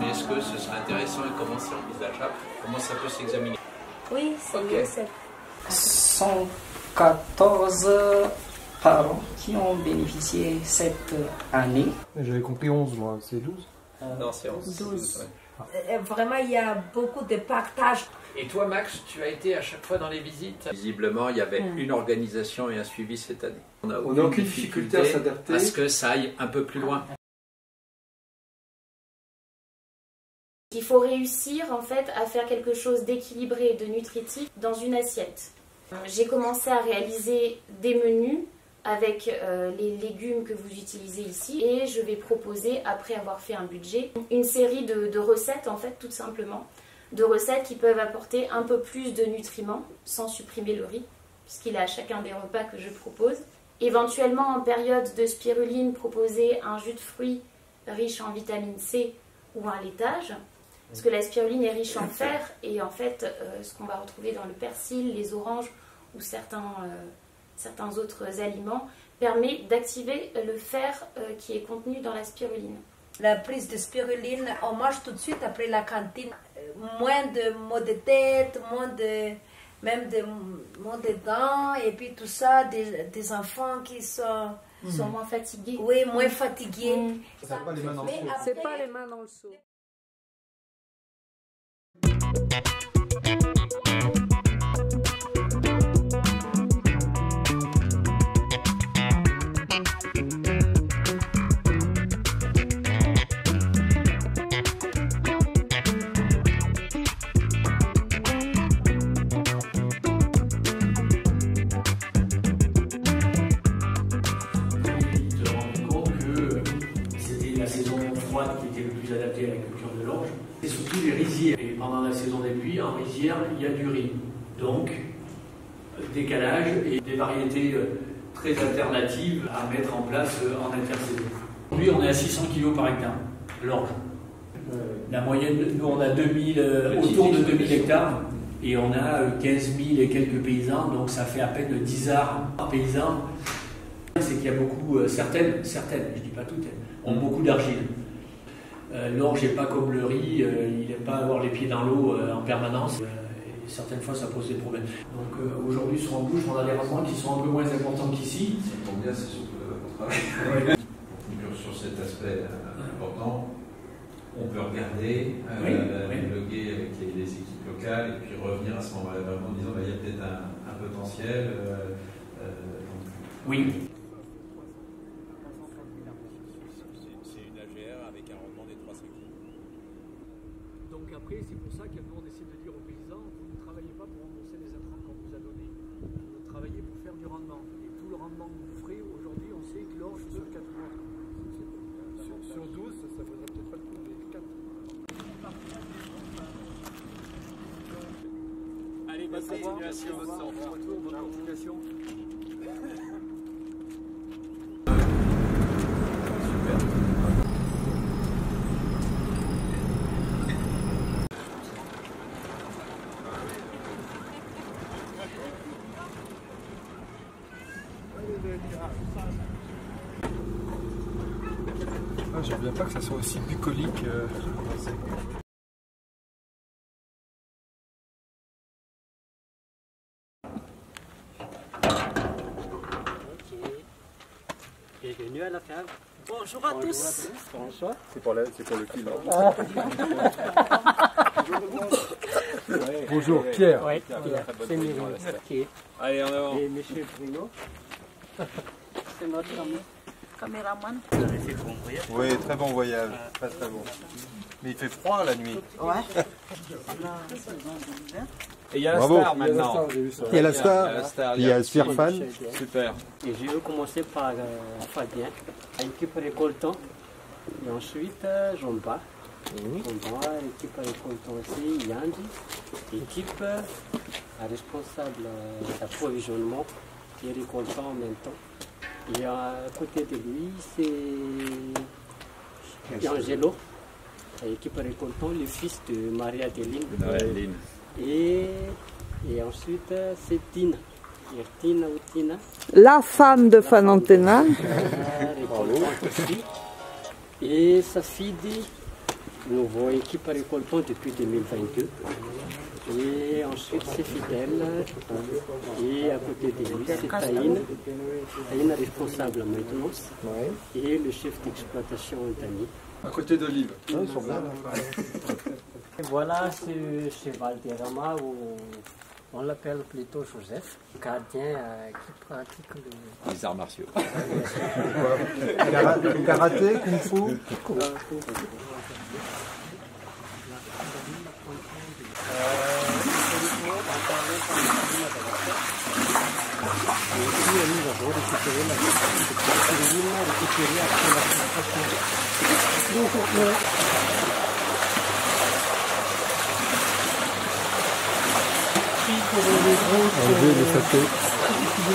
Est-ce que ce serait intéressant et comment c'est envisageable? Comment ça peut s'examiner? Oui, c'est mieux. 114 parents qui ont bénéficié cette année. J'avais compris 11 moi, c'est 12? Non, c'est 11. 12. Ouais. Vraiment, il y a beaucoup de partage. Et toi, Max, tu as été à chaque fois dans les visites? Visiblement, il y avait une organisation et un suivi cette année. On n'a aucune difficulté à s'adapter à ce que ça aille un peu plus loin. Il faut réussir en fait à faire quelque chose d'équilibré et de nutritif dans une assiette. J'ai commencé à réaliser des menus avec les légumes que vous utilisez ici et je vais proposer, après avoir fait un budget, une série de recettes en fait tout simplement. De recettes qui peuvent apporter un peu plus de nutriments sans supprimer le riz puisqu'il est à chacun des repas que je propose. Éventuellement en période de spiruline, proposer un jus de fruits riche en vitamine C ou un laitage. Parce que la spiruline est riche en fer et en fait, ce qu'on va retrouver dans le persil, les oranges ou certains autres aliments permet d'activer le fer qui est contenu dans la spiruline. La prise de spiruline, on mange tout de suite après la cantine. Moins de maux de tête, moins de dents et puis tout ça, des enfants qui sont Moins fatigués. Oui, moins fatigués. C'est pas les mains dans le seau. C'est pas les mains dans le seau. Qui était le plus adapté à la culture de l'orge. Et surtout les rizières. Et pendant la saison des pluies, en rizière, il y a du riz. Donc, décalage et des variétés très alternatives à mettre en place en intersaison. Aujourd'hui, on est à 600 kg par hectare, l'orge. La moyenne, nous, on a autour de 2000 hectares et on a 15 000 et quelques paysans, donc ça fait à peine 10 arts par paysan. C'est qu'il y a beaucoup, certaines, je dis pas toutes, ont beaucoup d'argile. L'orge n'est pas comme le riz, il n'aime pas avoir les pieds dans l'eau en permanence. Et certaines fois, ça pose des problèmes. Donc aujourd'hui, sur en bouche, on a des rendements qui sont un peu moins importants qu'ici. Ça tombe bien, c'est surtout là qu'on travaille. Pour conclure sur cet aspect important, on peut regarder, dialoguer avec les équipes locales et puis revenir à ce moment-là vraiment en disant il y a peut-être un potentiel. Oui. Donc après, c'est pour ça que nous on essaie de dire aux paysans, vous ne travaillez pas pour rembourser les intrants qu'on vous a donnés. Vous travaillez pour faire du rendement. Et tout le rendement que vous ferez, aujourd'hui, on sait que l'orge sur 4 mois. Sur 12, ça ne vaudrait peut-être pas le coup des 4. Allez, bonne continuation. Bon retour, bonne continuation. J'aime bien pas que ça soit aussi bucolique. Bienvenue à la ferme. Bonjour à tous. Bonjour. C'est pour le client. Bonjour Pierre. Oui, c'est Myriam. Allez, en avant. Et monsieur Bruno. C'est notre ami. Caméraman. Oui, très bon voyage. Très très bon. Mais il fait froid la nuit. Ouais. Et il y a la star maintenant. Il y a la star. Il y a Sphirfan. Super. Et je vais commencer par Fabien. Équipe récoltant. Et ensuite, Jomba. Jomba, équipe récoltant aussi, Yandi. Équipe responsable d'approvisionnement et récoltant en même temps. Et à côté de lui, c'est Angelo, équipe récoltant, le fils de Maria-Adeline. Et ensuite, c'est Tina. Tina ou Tina. La femme de Fanantena. Et sa fille dit, nouveau équipe récoltant depuis 2022. Et ensuite, c'est Fidèle. Et à côté de lui, c'est Taïna. Taïna responsable maintenant. Et le chef d'exploitation, Dani. À côté d'Olive. Ils sont bien. Voilà ce cheval de Rama, on l'appelle plutôt Joseph, gardien qui pratique les arts martiaux. Karaté, kung-fu. Et puis nous avons récupéré la récupéré après la frustration. Enlever les saletés.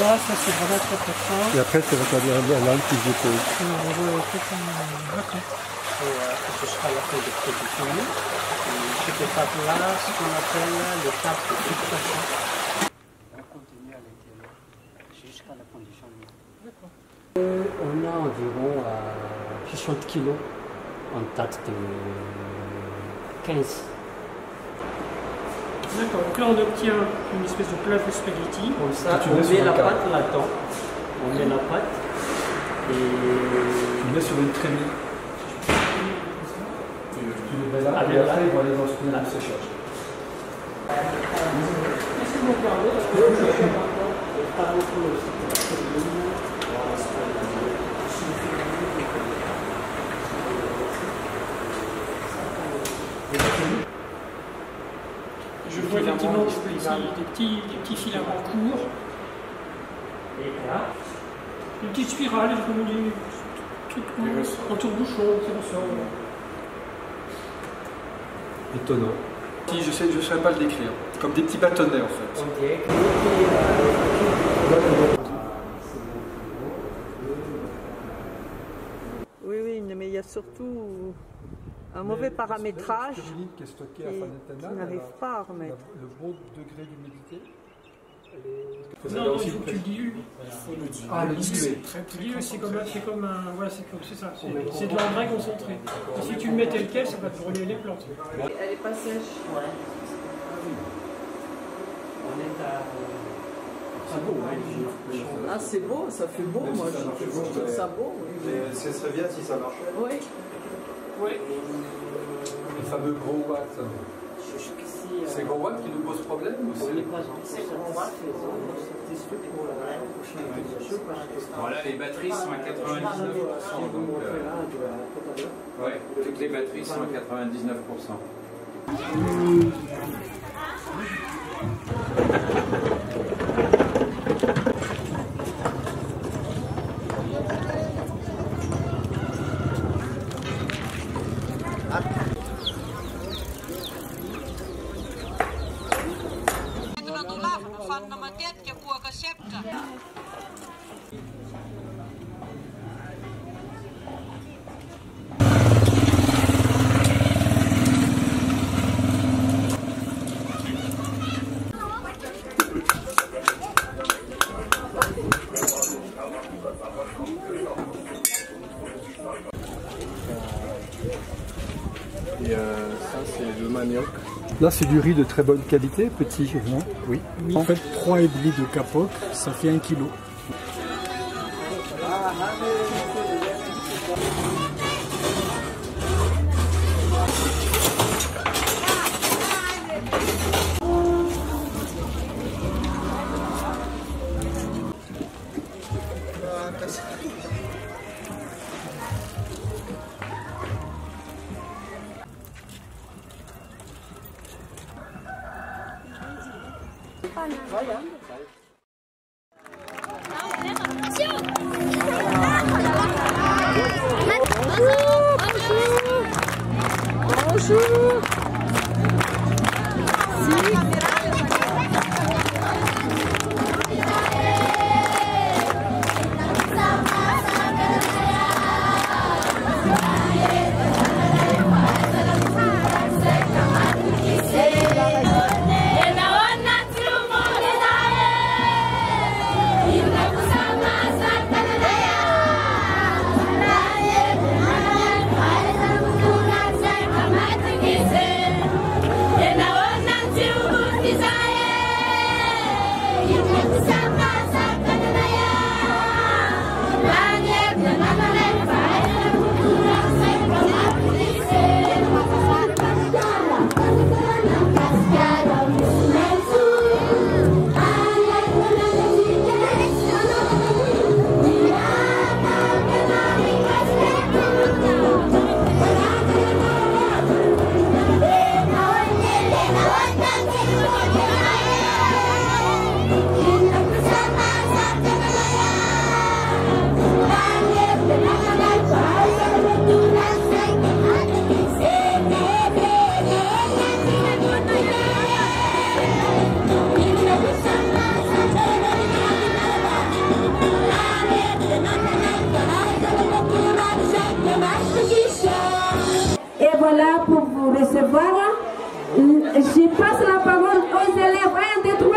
Là, ça c'est vraiment très très fin. Et après, ça va faire un langue plus d'épaule. D'accord. Ce sera la fin de production. Cette étape-là, ce qu'on appelle l'étape de filtration. On continue à l'intérieur jusqu'à la condition. On a environ 60 kilos en tête de 15. D'accord, donc là on obtient une espèce de plat de spaghetti. Comme ça, on met la pâte là-dedans. On met la pâte et tu mets sur une trémie. Tu le mets là, et après ils vont aller dans ce qu'on a de séchage. Est-ce que vous regardez je vois effectivement des petits filaments courts. Une petite spirale, comme on dit, en tour-bouchon qui ressort. Étonnant. Si, je ne saurais pas le décrire. Comme des petits bâtonnets en fait. Oui, oui, mais il y a surtout un mauvais paramétrage qui est stocké à qui n'arrive pas à remettre. Le bon degré d'humidité. Non, il faut que tu le dilues. Ah, le diluer. C'est comme un. Voilà, c'est ça. C'est de l'engrais concentré. Et si tu le mets tel quel, ça va te brûler les plantes. Elle n'est pas sèche. ouais. On est à. C'est beau, hein. Ah, c'est beau, ça fait beau, moi je trouve ça beau. Mais ce serait bien si ça marchait. Oui. Oui. Les fameux gros watts. C'est gros watts qui nous posent problème ou c'est Voilà, les batteries sont à 99%. Donc, ouais, toutes les batteries sont à 99%. Et ça, c'est le manioc. Là, c'est du riz de très bonne qualité, petit, non? Oui. En fait, 3,5 de capote, ça fait 1 kilo. Bonjour. Et voilà, pour vous recevoir, je passe la parole aux élèves 1, 2, 3.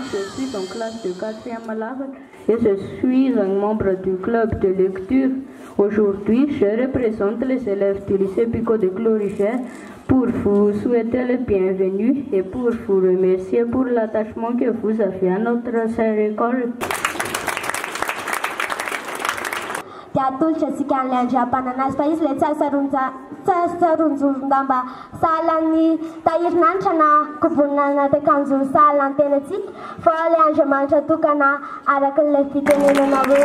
Je suis en classe de 4e LAR et je suis un membre du club de lecture. Aujourd'hui, je représente les élèves du lycée Picot de Clorigère pour vous souhaiter le bienvenu et pour vous remercier pour l'attachement que vous avez à notre chère école. Diatoltra sika ny andriam-pananazy fa izy ilay tsasarondjorondamba sahalan'ny tahirinanitra na kobonana takanjo sahalan'ny tenatsika fa ilay Andriamanitra tokana araka ilay fitenenana hoe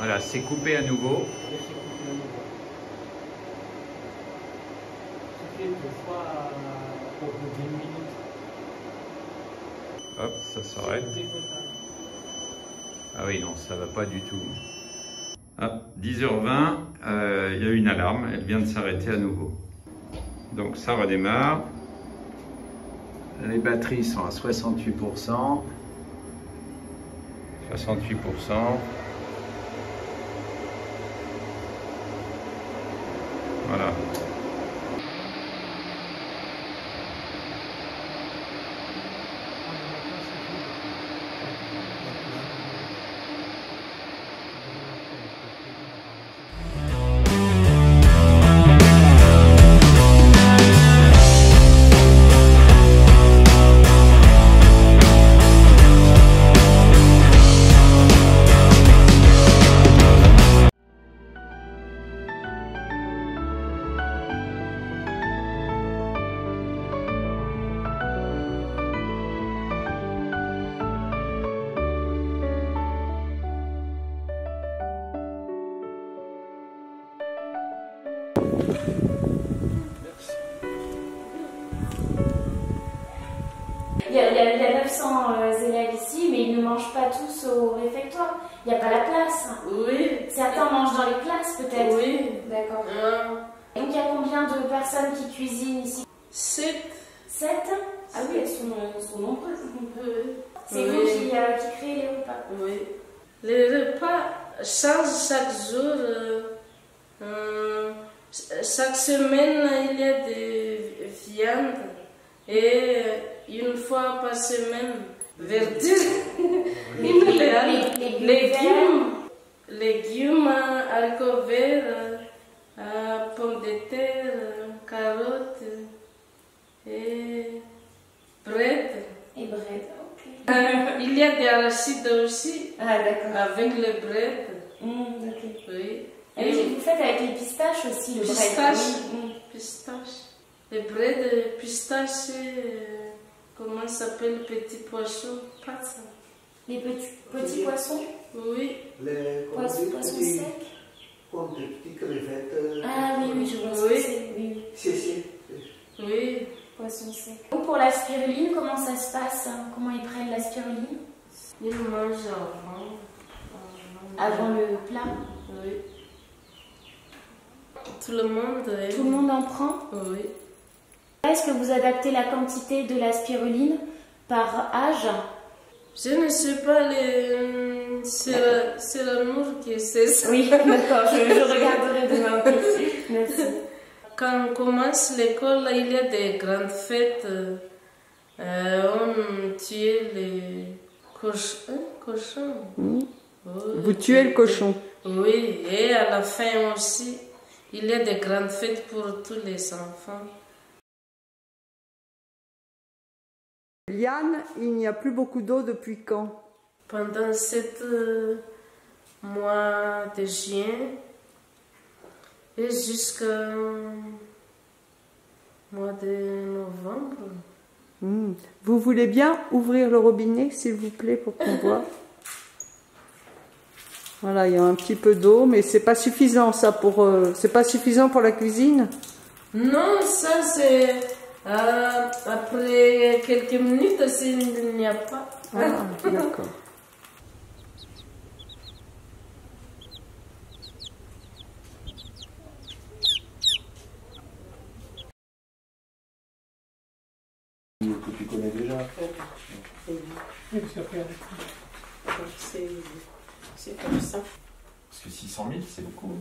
Voilà, c'est coupé à nouveau. Hop, ça s'arrête. Ah oui, non, ça va pas du tout. Ah, 10h20, il y a une alarme, elle vient de s'arrêter à nouveau. Donc ça redémarre. Les batteries sont à 68%. 68%. Voilà. Il y a 900 élèves ici, mais ils ne mangent pas tous au réfectoire. Il n'y a pas la place. Oui. Certains mangent dans les classes peut-être. Oui. D'accord. Donc il y a combien de personnes qui cuisinent ici? 7. 7? Ah oui, elles sont nombreuses. Oui. C'est vous qui créez les repas? Oui. Les repas changent chaque jour. Chaque semaine, il y a des viandes. Et une fois par semaine, verdure, légumes, haricots verts, pommes de terre, carottes et bread. Et bread, ok. Il y a des arachides aussi, avec le bread. Okay. Oui. Vous faites avec les pistaches aussi, le bread. Pistache. Le bread, pistache, comment ça s'appelle, petit poisson, pas ça. Les petits poissons? Oui. Les poissons secs? Comme des petites crevettes. Ah oui, je vois ce que c'est. Oui. C'est. Oui. Poissons secs. Pour la spiruline, comment ça se passe? Comment ils prennent la spiruline? Ils mangent avant le plat? Oui. Tout le monde en prend? Oui. Est-ce que vous adaptez la quantité de la spiruline par âge? Je ne sais pas, c'est l'amour qui sait ça. Oui, d'accord, je regarderai demain. Merci. Quand on commence l'école, il y a des grandes fêtes. On tue les cochons. Mmh. Oui. Vous tuez le cochon? Oui, et à la fin aussi, il y a des grandes fêtes pour tous les enfants. Liane, il n'y a plus beaucoup d'eau depuis quand? Pendant 7 mois de juin et jusqu'au mois de novembre. Vous voulez bien ouvrir le robinet, s'il vous plaît, pour qu'on voit? Voilà, il y a un petit peu d'eau, mais c'est pas suffisant, ça, c'est pas suffisant pour la cuisine? Non, ça c'est... après quelques minutes, il n'y a pas. Ah, d'accord. Que tu connais déjà. C'est comme ça. Parce que 600 000, c'est beaucoup.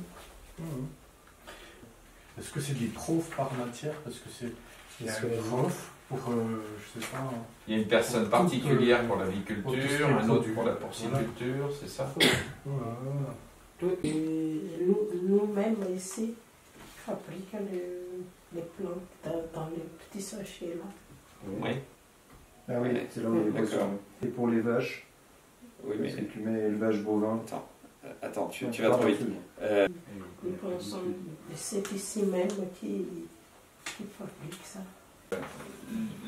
Est-ce que c'est des profs par matière? Parce que c'est... Il y a un prof pour, je sais pas... Il y a une personne particulière pour l'aviculture, un autre pour la porciculture, c'est ça? Nous-mêmes ici, fabriquons les plantes dans les petits sachets là. Oui. Ah oui, c'est là où il y a les poissons. Et pour les vaches, oui, mais... est-ce que tu mets élevage bovin? Attends, tu vas trop vite. C'est ici même qui fabrique ça.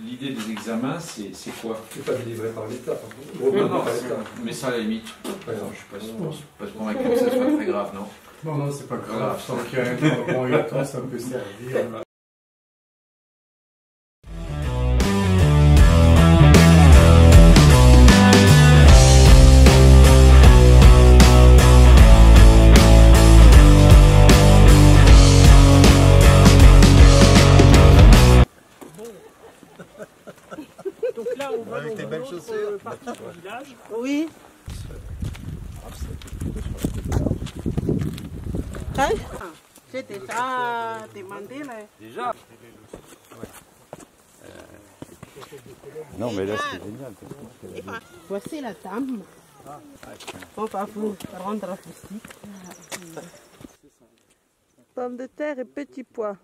L'idée des examens, c'est quoi? C'est pas délivré par l'État. Non, mais ça à la limite. Je ne suis pas convaincu que ça soit très grave, non? Non, c'est pas grave. Tant qu'il y a un endroit et tout, ça peut servir. Donc là, on va avec tes belles chaussures. Partie du village. Oui. J'ai déjà demandé. Déjà? Non, mais là, c'est génial. Voici la dame. On va vous rendre visite. Pommes de terre et petits pois.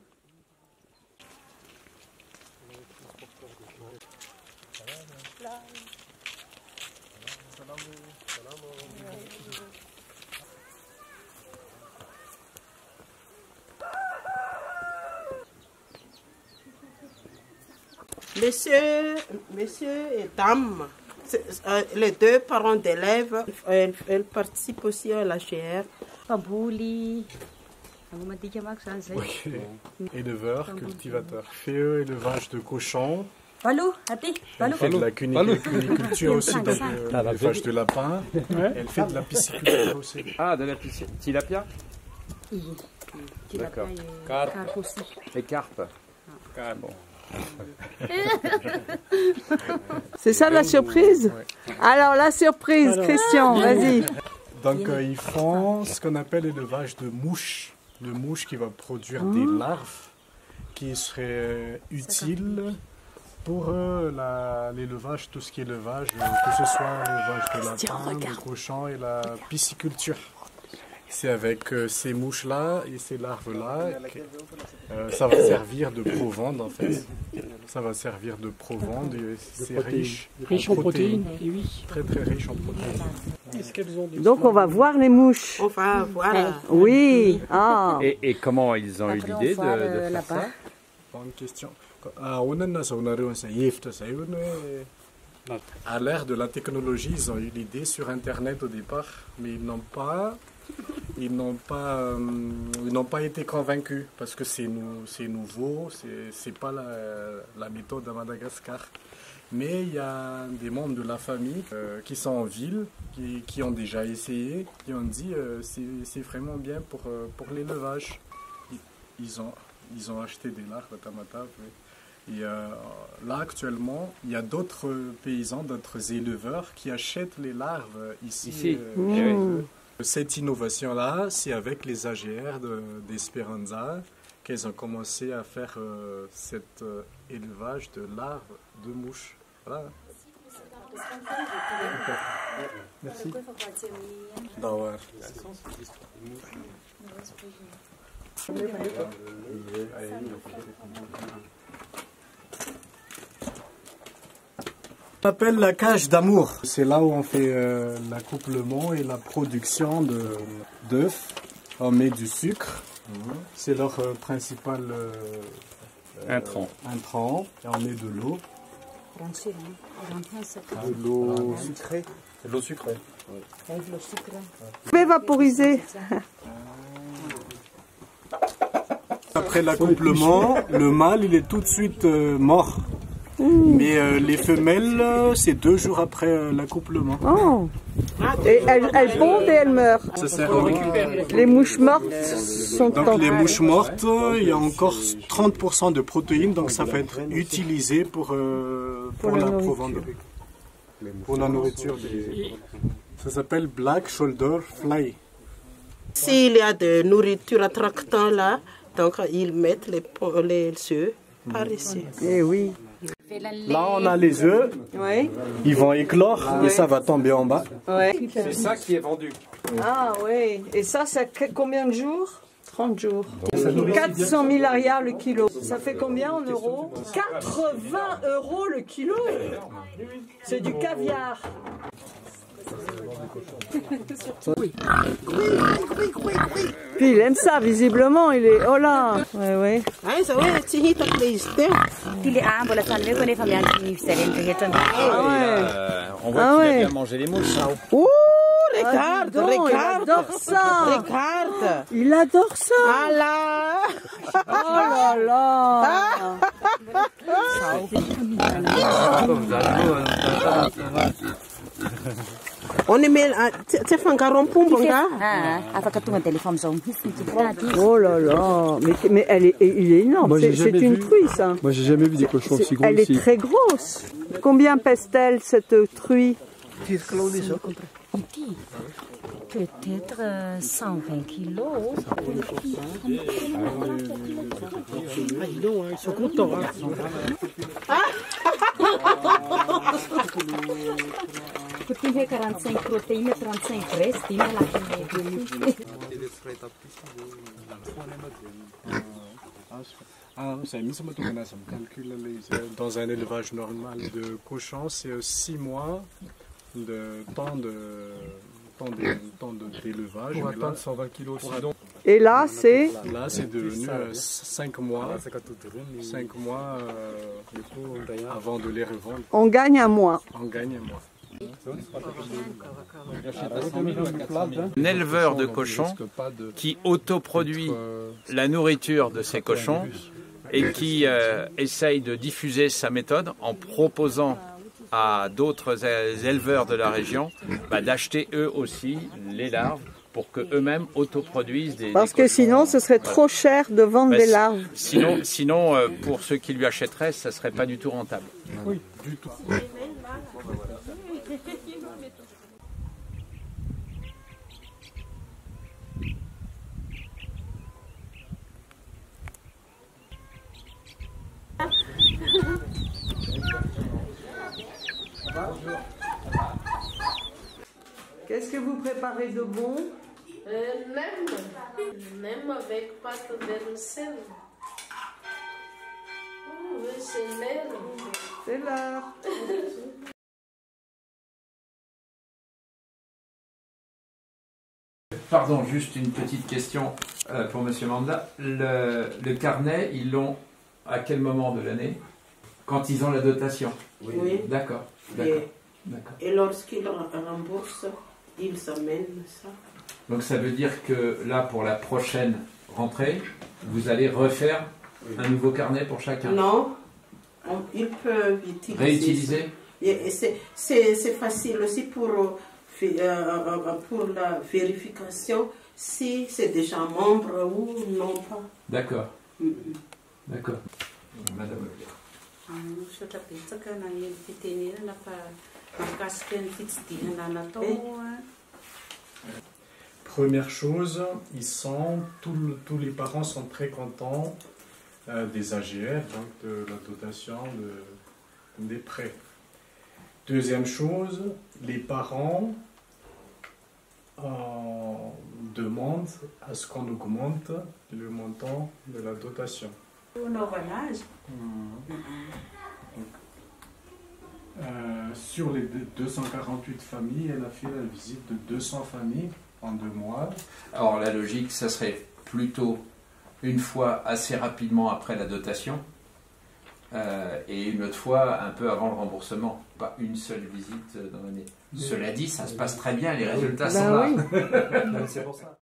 Monsieur et dame, les deux parents d'élèves, elles participent aussi à la GR. Kabouli, Ok. Éleveur, cultivateur. FE, élevage de cochons. Elle fait de la cuniculture aussi, donc l'élevage de lapins. Elle fait de la pisciculture aussi. Ah, de la pisciculture. Tilapia? D'accord. Carpe aussi. Et carpe. Bon. C'est ça la surprise? Alors la surprise, Christian, vas-y. Donc ils font ce qu'on appelle l'élevage de mouches. De mouches qui va produire des larves qui seraient utiles pour l'élevage, tout ce qui est élevage, que ce soit l'élevage de lapins, de cochons et la pisciculture. C'est avec ces mouches-là et ces larves-là, ça va servir de provende en fait. Ça va servir de provende et c'est riche en protéines. Très très riche en protéines. Donc on va voir les mouches. On va voir. Oui. Ah. Et comment ils ont eu l'idée de faire ça? Bonne question. À l'ère de la technologie, ils ont eu l'idée sur Internet au départ, mais ils n'ont pas été convaincus parce que c'est nouveau, c'est pas la méthode à Madagascar. Mais il y a des membres de la famille qui sont en ville, qui ont déjà essayé, qui ont dit c'est vraiment bien pour l'élevage. Ils ont acheté des larves à Tamata. Et là, actuellement, il y a d'autres paysans, d'autres éleveurs qui achètent les larves ici. Cette innovation-là, c'est avec les AGR d'Esperanza qu'elles ont commencé à faire cet élevage de larves de mouches. Voilà. Merci. On appelle la cage d'amour. C'est là où on fait l'accouplement et la production d'œufs. On met du sucre. C'est leur principal intrant. Et on met de l'eau. De l'eau sucrée. De l'eau sucrée. Vous pouvez vaporiser. Après l'accouplement, le mâle il est tout de suite mort. Mais les femelles, c'est 2 jours après l'accouplement. Oh. Et elles pondent et elles meurent. Ça sert les mouches mortes sont donc les mouches mortes, il y a encore 30% de protéines, donc ça peut être utilisé pour la provende. Pour la nourriture. Ça s'appelle Black Shoulder Fly. S'il y a de nourriture attractant là, donc ils mettent les œufs par ici. Eh oui. Là, on a les œufs. Oui. Ils vont éclore et ça va tomber en bas. Oui. C'est ça qui est vendu. Ah oui. Et ça combien de jours? 30 jours. 400 000 arrières le kilo. Ça fait combien en euros? 80 € le kilo. C'est du caviar. Puis il aime ça, visiblement, il est... Oh là. Ouais, ouais. On voit qu'il a bien mangé les mouches. Ouh, regarde, Il adore ça. Regarde. Il adore ça. Ah là. Oh là là. On est mêlé à... Tu fais un garon bonga. Oh là là. Mais il est énorme. C'est une truie, ça. Moi, j'ai jamais vu des cochons aussi gros. Elle est très grosse. Combien pèse-t-elle, cette truie? Peut-être 120 kilos. Ils sont contents. Putem 45 protéines, 35 graisses, tinha lá Dans un élevage normal de cochons, c'est 6 mois de temps d'élevage. Pour atteindre 120 kilos. Et là, c'est... Là, c'est devenu 5 mois. 5 mois avant de les revendre. On gagne un mois. On gagne un mois. Un éleveur de cochons qui autoproduit la nourriture de ces cochons et qui essaye de diffuser sa méthode en proposant à d'autres éleveurs de la région d'acheter eux aussi les larves pour qu'eux-mêmes autoproduisent des Parce que sinon, ce serait trop cher de vendre des larves. Sinon, pour ceux qui lui achèteraient, ça ne serait pas du tout rentable. Oui, du tout. Qu'est-ce que vous préparez de bon? Nem avec pâte vermicelle. Oh, oui, c'est l'air. C'est l'heure. Pardon, juste une petite question pour Monsieur Manda. Le carnet, ils l'ont à quel moment de l'année? Quand ils ont la dotation? Oui. D'accord. Et lorsqu'ils remboursent, ils amènent ça. Donc ça veut dire que là, pour la prochaine rentrée, vous allez refaire un nouveau carnet pour chacun? Non, ils peuvent utiliser. Réutiliser? C'est facile aussi pour la vérification si c'est déjà membre ou non pas. D'accord. D'accord. Madame Olivier. Première chose, tous les parents sont très contents des AGR, donc de la dotation des prêts. Deuxième chose, les parents demandent à ce qu'on augmente le montant de la dotation. Sur les 248 familles, elle a fait la visite de 200 familles en 2 mois. Alors la logique, ça serait plutôt une fois assez rapidement après la dotation et une autre fois un peu avant le remboursement. Pas une seule visite dans l'année. Cela dit, ça se passe très bien, les résultats sont là. C'est pour ça.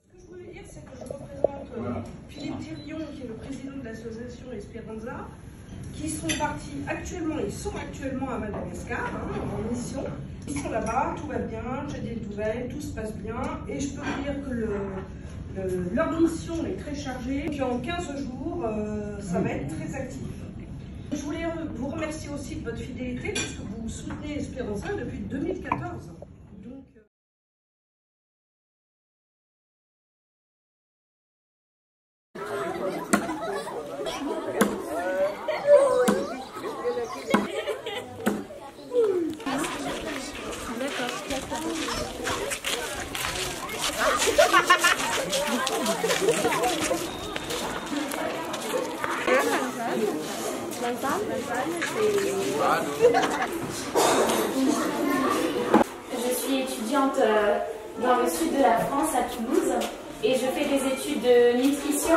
Ce que je voulais dire, c'est que je représente Philippe Thirion, qui est le président de l'association Esperanza, qui sont partis actuellement, ils sont actuellement à Madagascar, en mission. Ils sont là-bas, tout va bien, j'ai des nouvelles, tout se passe bien. Et je peux vous dire que leur mission est très chargée. Et puis en 15 jours, ça va être très actif. Je voulais vous remercier aussi de votre fidélité, puisque vous soutenez Esperanza depuis 2014. Je suis étudiante dans le sud de la France, à Toulouse, et je fais des études de nutrition.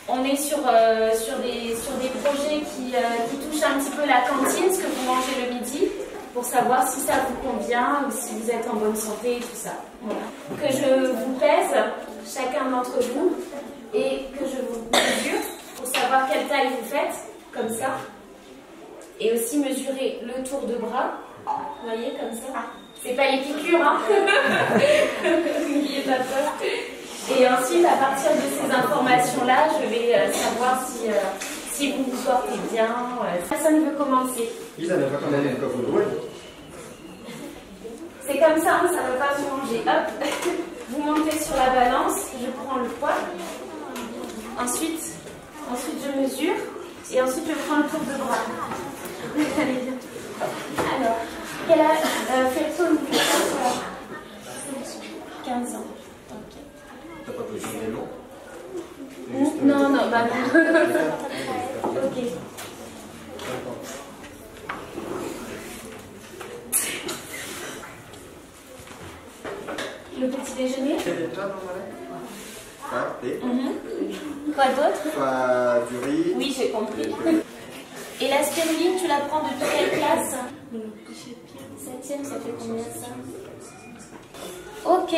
On est sur des projets qui touchent un petit peu la cantine, ce que vous mangez le midi, pour savoir si ça vous convient ou si vous êtes en bonne santé et tout ça. Voilà. Que je vous pèse, chacun d'entre vous, et que je vous mesure pour savoir quelle taille vous faites, comme ça. Et aussi mesurer le tour de bras, vous voyez, comme ça. C'est pas les piqûres, hein. N'ayez pas peur. Et ensuite, à partir de ces informations-là, je vais savoir si vous vous portez bien. Personne veut commencer. C'est comme ça, ça ne va pas vous manger. Hop, vous montez sur la balance, je prends le poids. Ensuite je mesure. Et ensuite, je prends le tour de bras. Alors, quel âge fait-on 15 ans. Okay. T'as pas besoin de long? Non, bah non. Ok. Le petit déjeuner. Quoi d'autre? Du riz. Oui, j'ai compris. Et la spiruline, tu la prends depuis quelle classe? 7e, ça fait combien ça? Ok.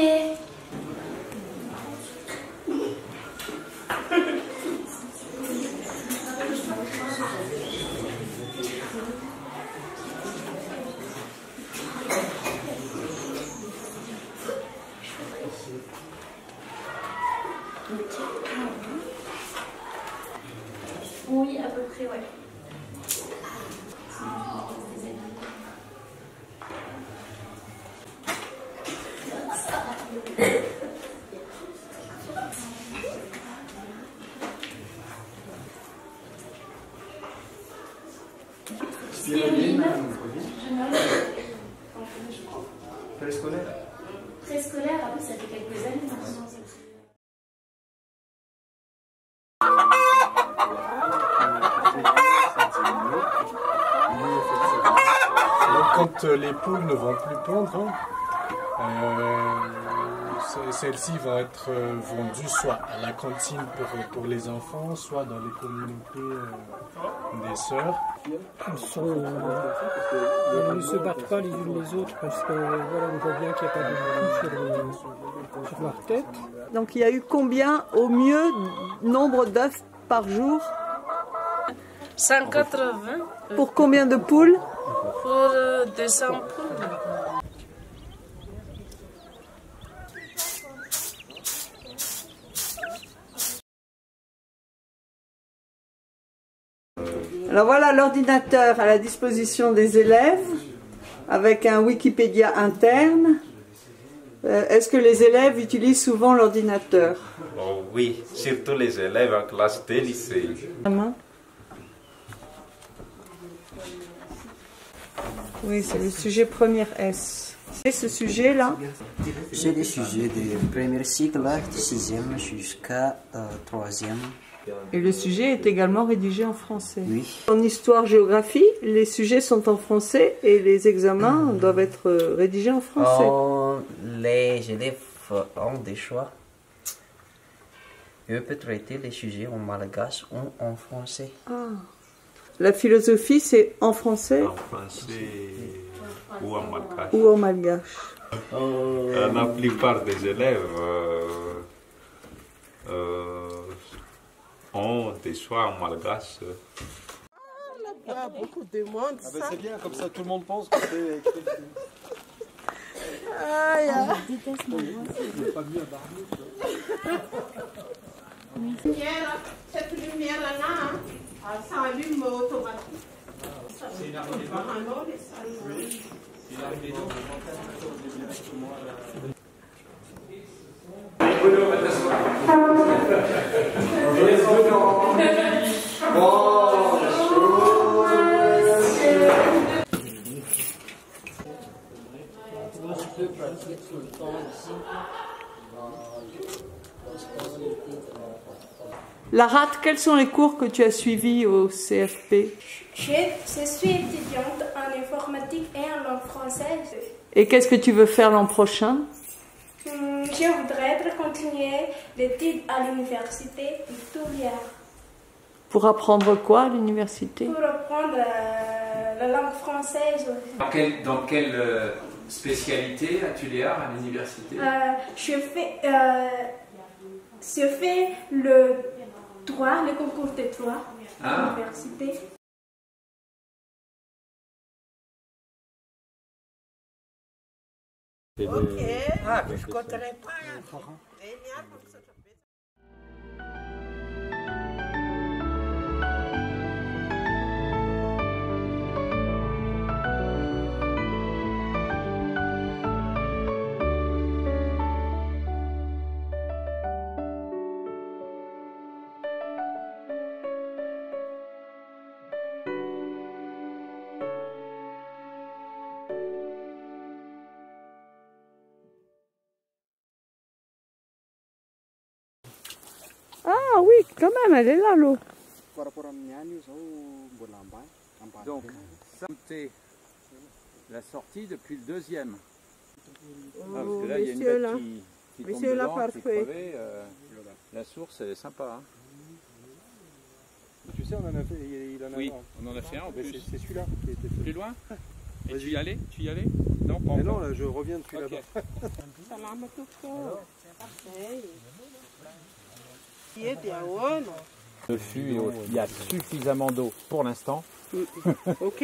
Oui, à peu près, ouais. Spiruline. Préscolaire. Préscolaire, après ça fait quelques années maintenant. Donc quand les poules ne vont plus pondre, celles-ci vont être vendues soit à la cantine pour les enfants, soit dans les communautés des sœurs. Ils ne se battent pas les unes les autres parce que voilà, on voit bien qu'il n'y a pas de coups sur leur tête. Donc il y a eu combien au mieux nombre d'œufs par jour? 180. Pour combien de poules? Pour 200 poules. Alors voilà l'ordinateur à la disposition des élèves avec un Wikipédia interne. Est-ce que les élèves utilisent souvent l'ordinateur? Oh, oui, surtout les élèves en classe de lycée. Oui, c'est le sujet première S. Et ce sujet-là? C'est le sujet du premier cycle, de 6e jusqu'à 3e. Et le sujet est également rédigé en français. Oui. En histoire-géographie, les sujets sont en français et les examens doivent être rédigés en français. Les élèves ont des choix. Ils peuvent traiter les sujets en malgache ou en français. Ah. La philosophie, c'est en français? En français ou en malgache. Ou en malgache. La plupart des élèves ont des choix en malgache. Il y a beaucoup de monde. Ah ben c'est bien, comme ça tout le monde pense que c'est écrit. Aïe. Pas mieux à Barney. Cette lumière-là, ça allume automatiquement. C'est une arrivée Larat, quels sont les cours que tu as suivis au CFP? Je suis étudiante en informatique et en langue française. Et qu'est-ce que tu veux faire l'an prochain? Je voudrais continuer l'étude à l'université Victoria. Pour apprendre quoi à l'université? Pour apprendre la langue française. Dans quelle spécialité as-tu les arts à l'université? Je fais le droit, le concours de droit à l'université. Ok. Ah, je ne connais pas. Ah oui, quand même, elle est là, l'eau. Donc, ça c'est la sortie depuis le 2e. Parce que là, il y a une bête qui tombe dedans, qui est crevée, la source, elle est sympa. Hein. Tu sais, on en a fait, il en a Oui, un. on en a fait un en plus. C'est celui-là qui a été fait. Plus loin? Et tu y allais? Tu y allais? Non, pas Mais encore. non, là, je reviens depuis là-bas. Le fût est haut. Il y a suffisamment d'eau pour l'instant. Ok.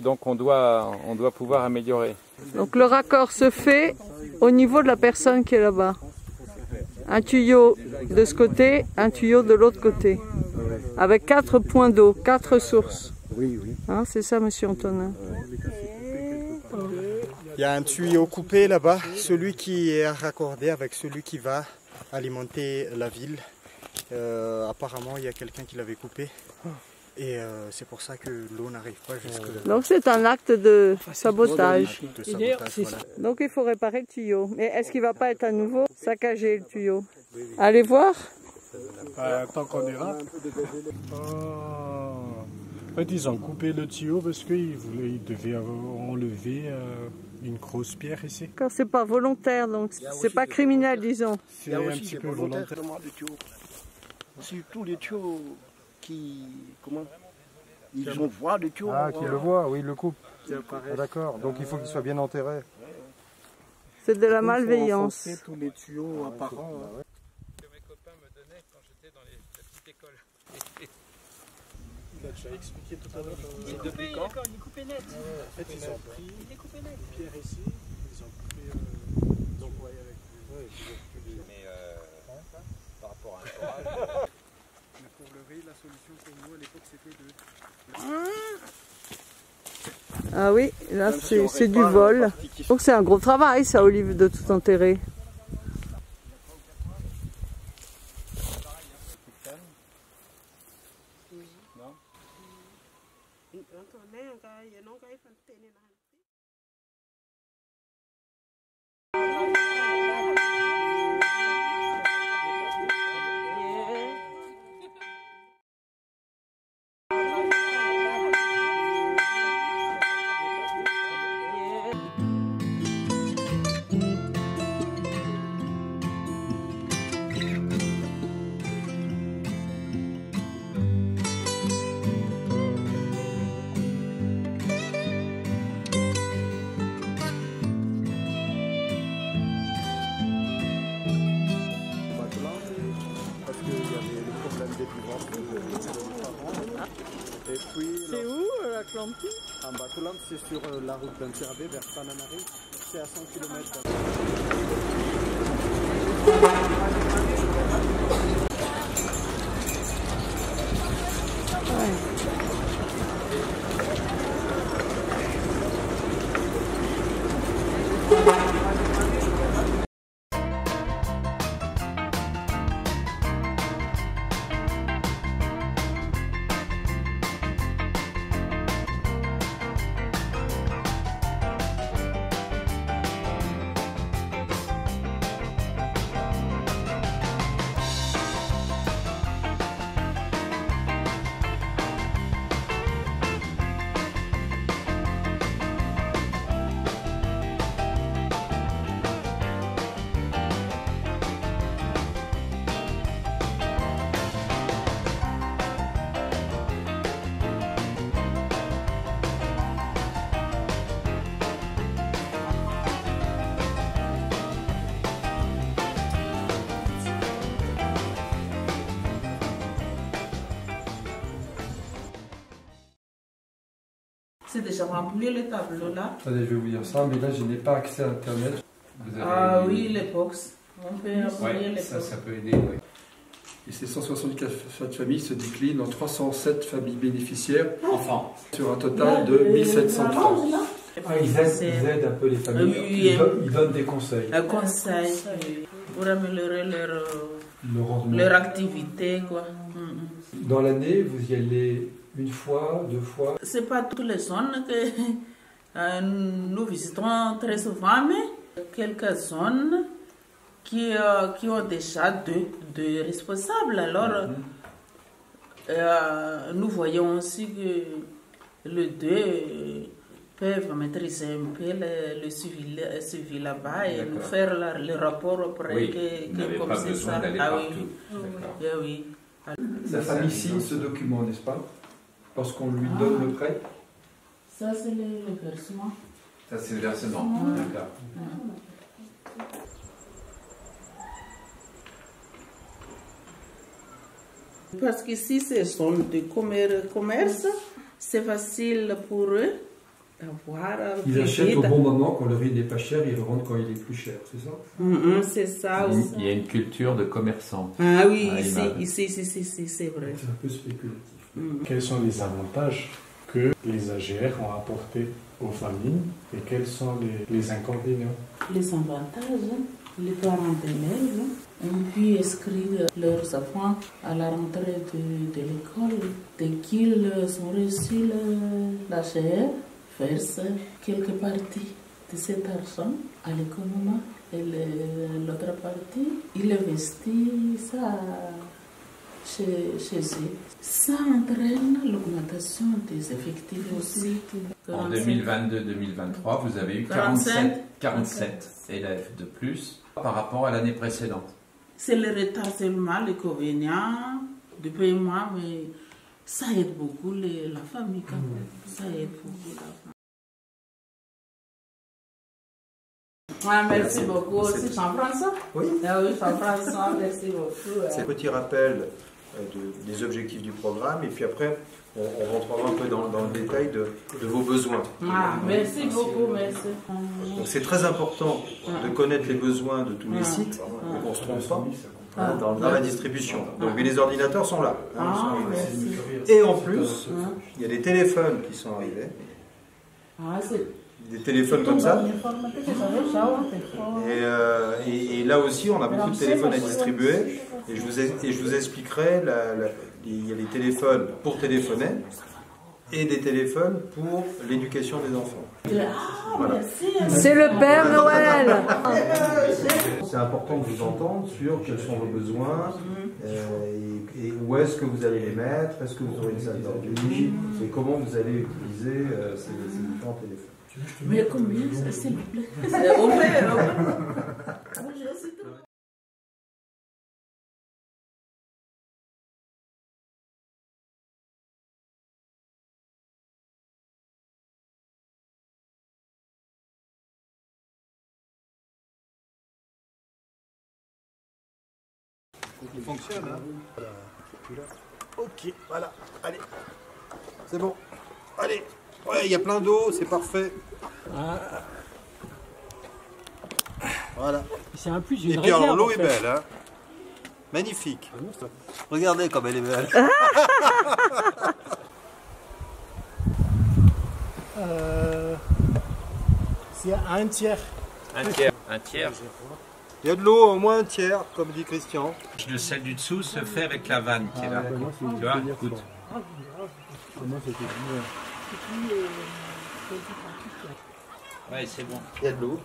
Donc on doit pouvoir améliorer. Donc le raccord se fait au niveau de la personne qui est là-bas. Un tuyau de ce côté, un tuyau de l'autre côté. Avec 4 points d'eau, 4 sources. Oui. Hein, c'est ça, monsieur Antonin? Il y a un tuyau coupé là-bas, celui qui est raccordé avec celui qui va alimenter la ville. Apparemment, il y a quelqu'un qui l'avait coupé. Et c'est pour ça que l'eau n'arrive pas jusque... Donc c'est un acte de sabotage. Voilà. Donc il faut réparer le tuyau. Mais est-ce qu'il ne va pas être à nouveau saccagé le tuyau? Allez voir. Tant qu'on ira. En fait, ils ont coupé le tuyau parce qu'ils devaient enlever une grosse pierre ici. Quand c'est pas volontaire, donc c'est pas criminel, disons. C'est un petit peu volontaire. Aussi tous les tuyaux qui... Comment? Ils ont voix de tuyaux. Ah, qui le voit, oui, il le coupe. Ah, d'accord, donc il faut qu'il soit bien enterré. C'est de la malveillance. Il faut tous les tuyaux apparents. Que mes copains me donnaient quand j'étais dans la petite école. Il a déjà expliqué tout à l'heure. Il est coupé, d'accord, il est coupé net. En fait, ils ont pris une pierre ici, ils ont coupé donc voyez avec Mais par rapport à un forage... Mais pour le riz, la solution pour nous à l'époque c'était de... Ah oui, là c'est du vol. Donc c'est un gros travail ça, Olive, de tout enterrer. C'est où l'Atlantique? En Batoland, c'est sur la route d'Antirabé vers Tananarive. C'est à 100 km. C'est déjà rempli le tableau là. Attendez, je vais vous dire ça, mais là je n'ai pas accès à Internet. Ah oui, les box. On peut envoyer les box. Ça peut aider, oui. Et ces 164 familles se déclinent en 307 familles bénéficiaires. Enfants. Sur un total de 1703. Ils aident un peu les familles. Oui, ils donnent des conseils. Un conseil pour améliorer leur activité, quoi. Dans l'année, vous y allez une fois, 2 fois? C'est pas toutes les zones que nous visitons très souvent, mais quelques zones qui ont déjà deux responsables. Alors, nous voyons aussi que les deux peuvent maîtriser un peu le suivi là-bas et nous faire le rapport après oui, comme c'est ça. d'aller Ah partout. oui. Oui. La famille signe ce document, n'est-ce pas? Lorsqu'on lui donne le prêt. Ça, c'est le versement. Ça, c'est le versement. D'accord. Parce qu'ici, ce sont des commerces, c'est facile pour eux d'avoir. Ils achètent au bon moment quand le riz n'est pas cher, ils le vendent quand il est plus cher, c'est ça? C'est ça aussi. Il y a une culture de commerçant. Ah oui, ici, c'est vrai. C'est un peu spéculatif. Quels sont les avantages que les AGR ont apportés aux familles et quels sont les inconvénients? Les avantages, les parents d'élèves ont pu inscrire leurs enfants à la rentrée de l'école. Dès qu'ils ont reçu l'AGR, verse quelques parties de cet argent à l'économie et l'autre partie, il investit ça chez eux. Ça entraîne l'augmentation des effectifs aussi. En 2022-2023, vous avez eu 47 élèves de plus par rapport à l'année précédente. C'est le retard seulement, l'inconvénient du paiement, mais ça aide beaucoup la famille quand même. Ça aide beaucoup la famille. Merci beaucoup aussi, Jean-François. Oui. Ah oui, Jean-François, merci beaucoup. C'est un petit rappel des objectifs du programme et puis après on rentrera un peu dans le détail de vos besoins. Merci beaucoup, merci. Donc c'est très important de connaître les besoins de tous les sites pour qu'on ne se trompe pas dans la distribution. Donc mais les ordinateurs sont là. Et en plus, il y a des téléphones qui sont arrivés. Des téléphones comme ça. Et là aussi, on a beaucoup de téléphones à distribuer. Et je vous expliquerai, il y a des téléphones pour téléphoner et des téléphones pour l'éducation des enfants. Voilà. C'est le Père Noël. C'est important de vous entendre sur quels sont vos besoins et où est-ce que vous allez les mettre, est-ce que vous aurez une salle d'ordi et comment vous allez utiliser ces différents téléphones. Mais combien, s'il vous plaît? Au plaît. Il fonctionne, hein? Ok, voilà, allez. C'est bon. Allez. Ouais, il y a plein d'eau, c'est parfait. Voilà. C'est un plus, et puis alors l'eau est belle, hein. Magnifique. Regardez comme elle est belle. C'est un tiers. Un tiers. Il y a de l'eau, au moins un tiers, comme dit Christian. Le sel du dessous se fait avec la vanne qui est là. Tu vois, écoute. Ouais, c'est bon. Il y a de l'eau.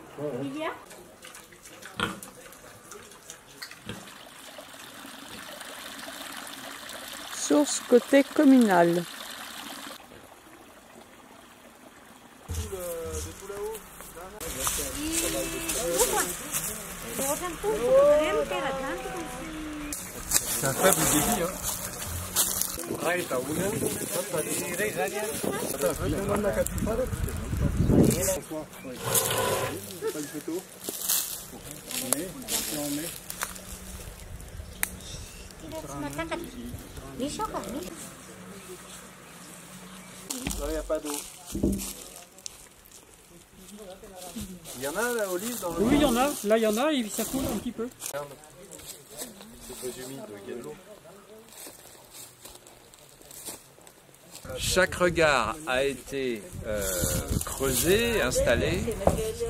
Source côté communal. C'est un faible débit, hein. Non, il n'y a pas d'eau. Il y en a là, Olive, dans le... Oui, il y en a. Là, il y en a et ça coule un petit peu. C'est très humide, il y a de l'eau. Chaque regard a été creusé, installé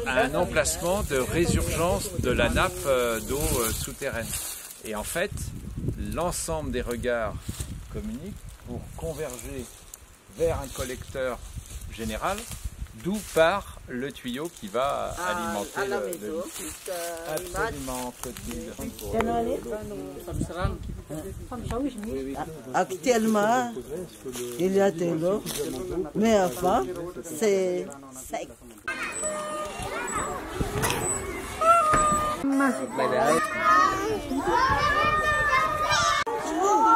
à un emplacement de résurgence de la nappe d'eau souterraine. Et en fait, l'ensemble des regards communiquent pour converger vers un collecteur général, d'où part le tuyau qui va alimenter le absolument Actuellement, il y a de l'eau, mais avant, c'est sec.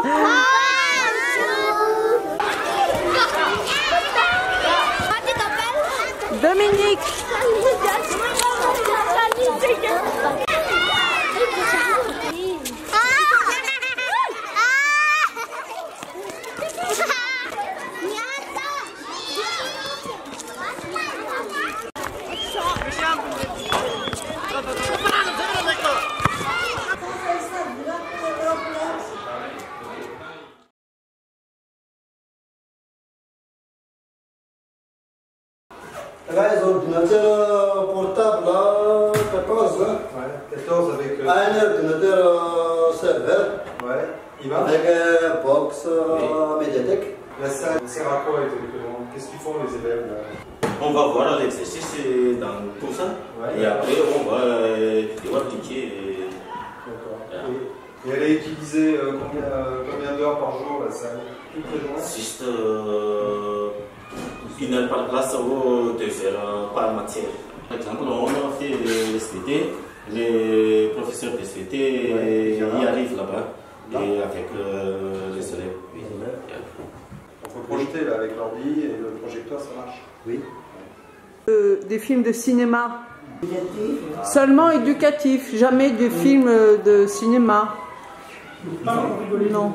Ah Dominique. Là, les ordinateurs portables, là, 14. Ouais, 14 avec... Un ordinateur serveur. Ouais, il va avec box, médiathèque. La salle sert à quoi exactement? Qu'est-ce qu'ils font les élèves là? On va voir l'exercice dans tout ça. Ouais, et après, on va devoir cliquer. D'accord. Et elle est utilisée combien d'heures par jour la salle? Juste 1 heure par classe ou 2 heures par matière. Par exemple, on a fait le SVT, les professeurs de SVT y arrivent là-bas et avec les élèves. Oui. On peut projeter là avec l'ordi et le projecteur, ça marche? Oui. Des films de cinéma. Seulement éducatifs, jamais de films de cinéma. Non.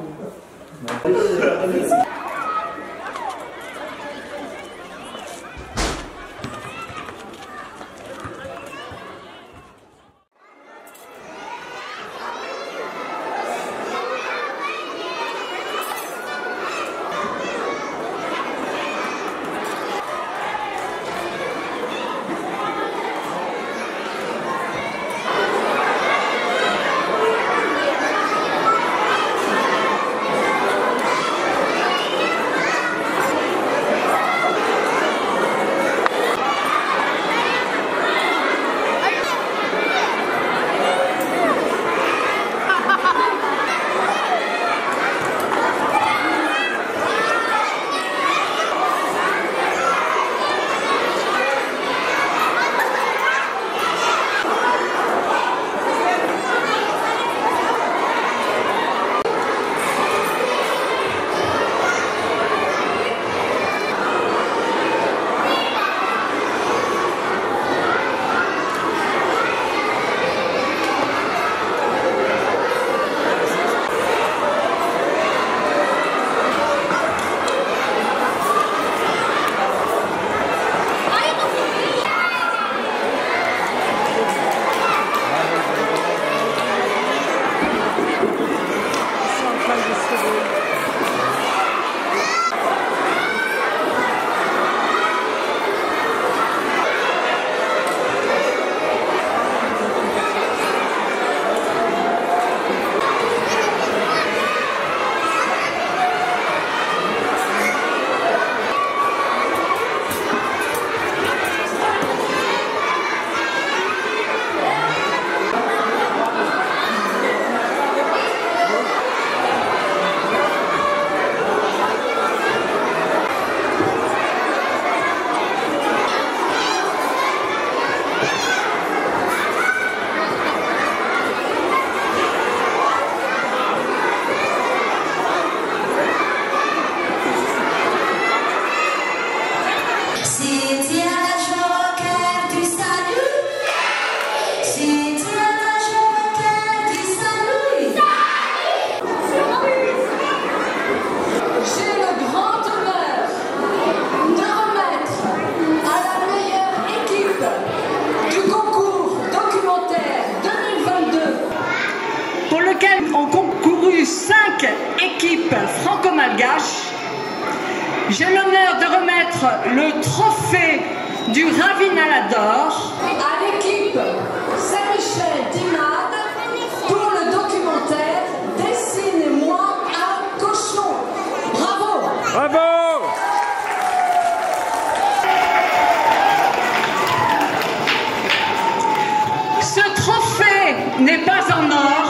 Ont concouru 5 équipes franco-malgaches. J'ai l'honneur de remettre le trophée du Ravinala d'or à l'équipe Saint-Michel d'Imad pour le documentaire Dessine-moi un cochon. Bravo! Bravo! Ce trophée n'est pas en or.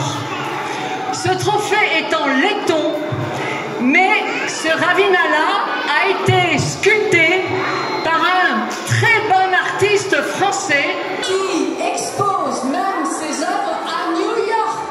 Ce trophée est en laiton, mais ce Ravinala a été sculpté par un très bon artiste français qui expose même ses œuvres à New York.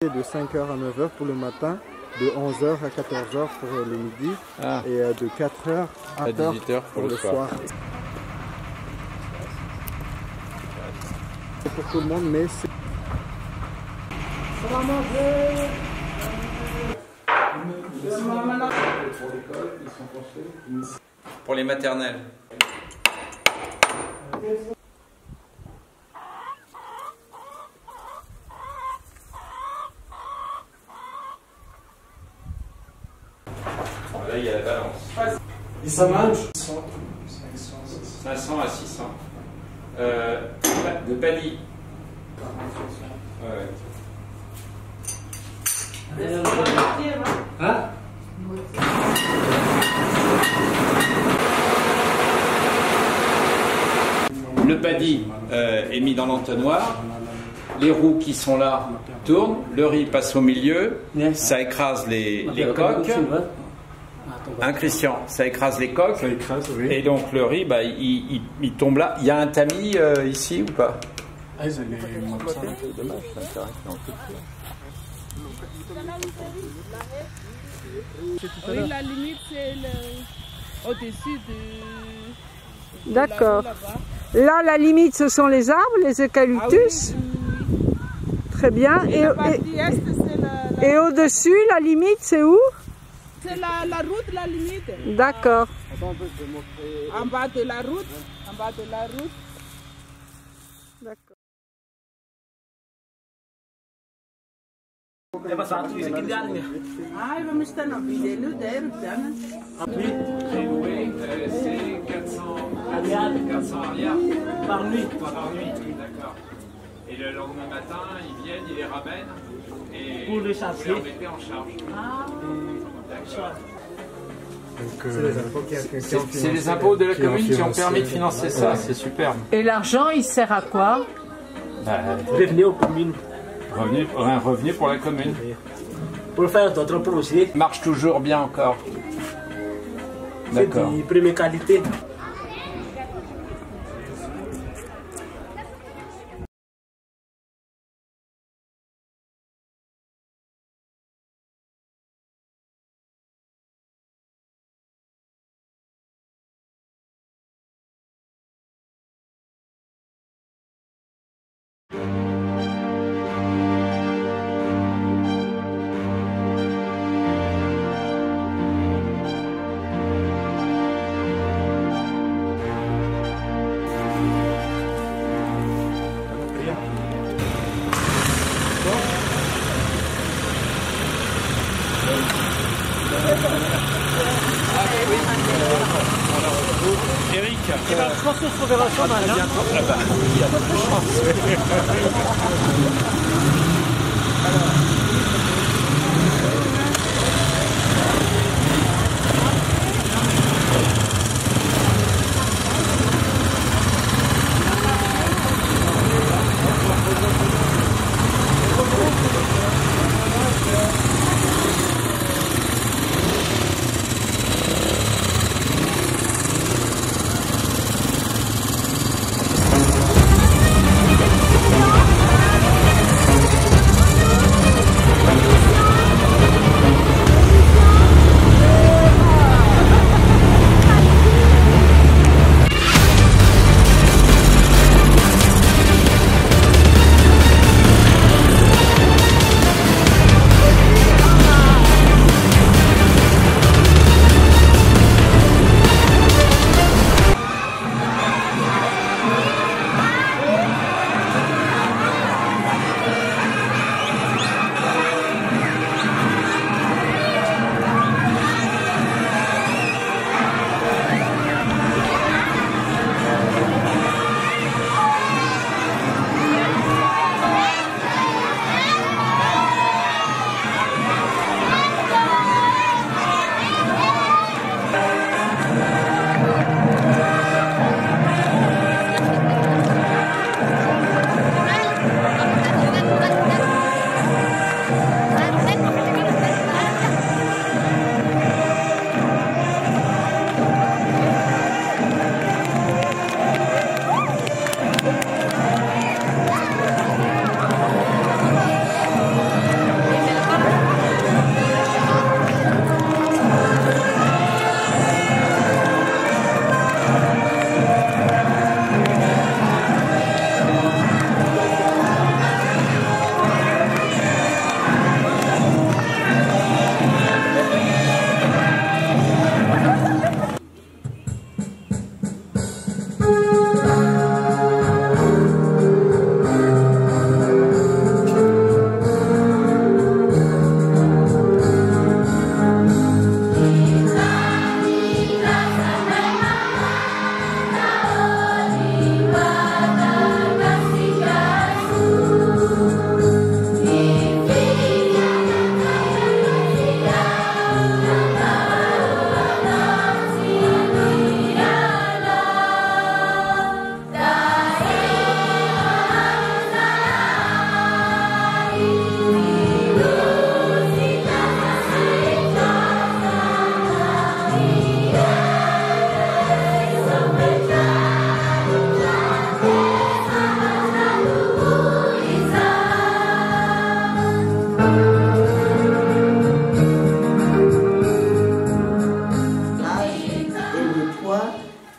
De 5h à 9h pour le matin, de 11h à 14h pour le midi et de 4h à 18h pour le soir. C'est pour tout le monde, mais c'est... Pour les maternelles. Là, il y a la balance. Et ça mange 500 à 600. De paddy. Ouais. Hein? Le paddy est mis dans l'entonnoir. Les roues qui sont là tournent. Le riz passe au milieu. Ça écrase les coques. Hein, Christian, ça écrase les coques. Et donc le riz, bah, il tombe là. Il y a un tamis ici ou pas? Ah, ils allaient monter ça. Dommage, ça intéresse. Oui, la limite, c'est au-dessus de... D'accord. Là, la limite, ce sont les arbres, les eucalyptus. Très bien. Et au-dessus, la limite, c'est où? C'est la route, la limite. D'accord. En bas de la route. En bas de la route. D'accord. Ah, il va me jeter un vidéo d'air. J'ai loué, c'est 400 arrières par nuit. Par nuit, d'accord. Et le lendemain matin, ils viennent, ils les ramènent et pour les chasser. Vous les remettez en charge. Ah, c'est les impôts de la commune qui ont permis de financer ça, c'est superbe. Et l'argent, il sert à quoi? Revenir aux communes. Un revenu pour la commune. Pour faire d'autres projets. Marche toujours bien encore. D'accord. C'est de première qualité. Eric, je pense qu'on se reverra sur mal. Il y a pas de chance.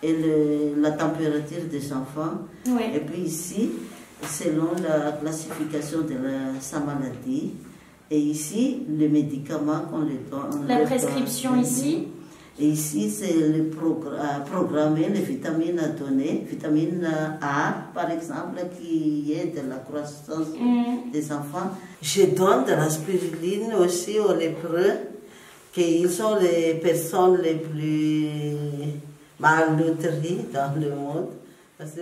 et la température des enfants. Ouais. Et puis ici, selon la classification de sa maladie. Et ici, les médicaments qu'on les donne. La prescription ici. Et ici, c'est le programmer les vitamines à donner. Vitamine A, par exemple, qui est de la croissance des enfants. Je donne de la spiruline aussi aux lépreux, qu'ils sont les personnes les plus malnutries dans le monde. Parce que...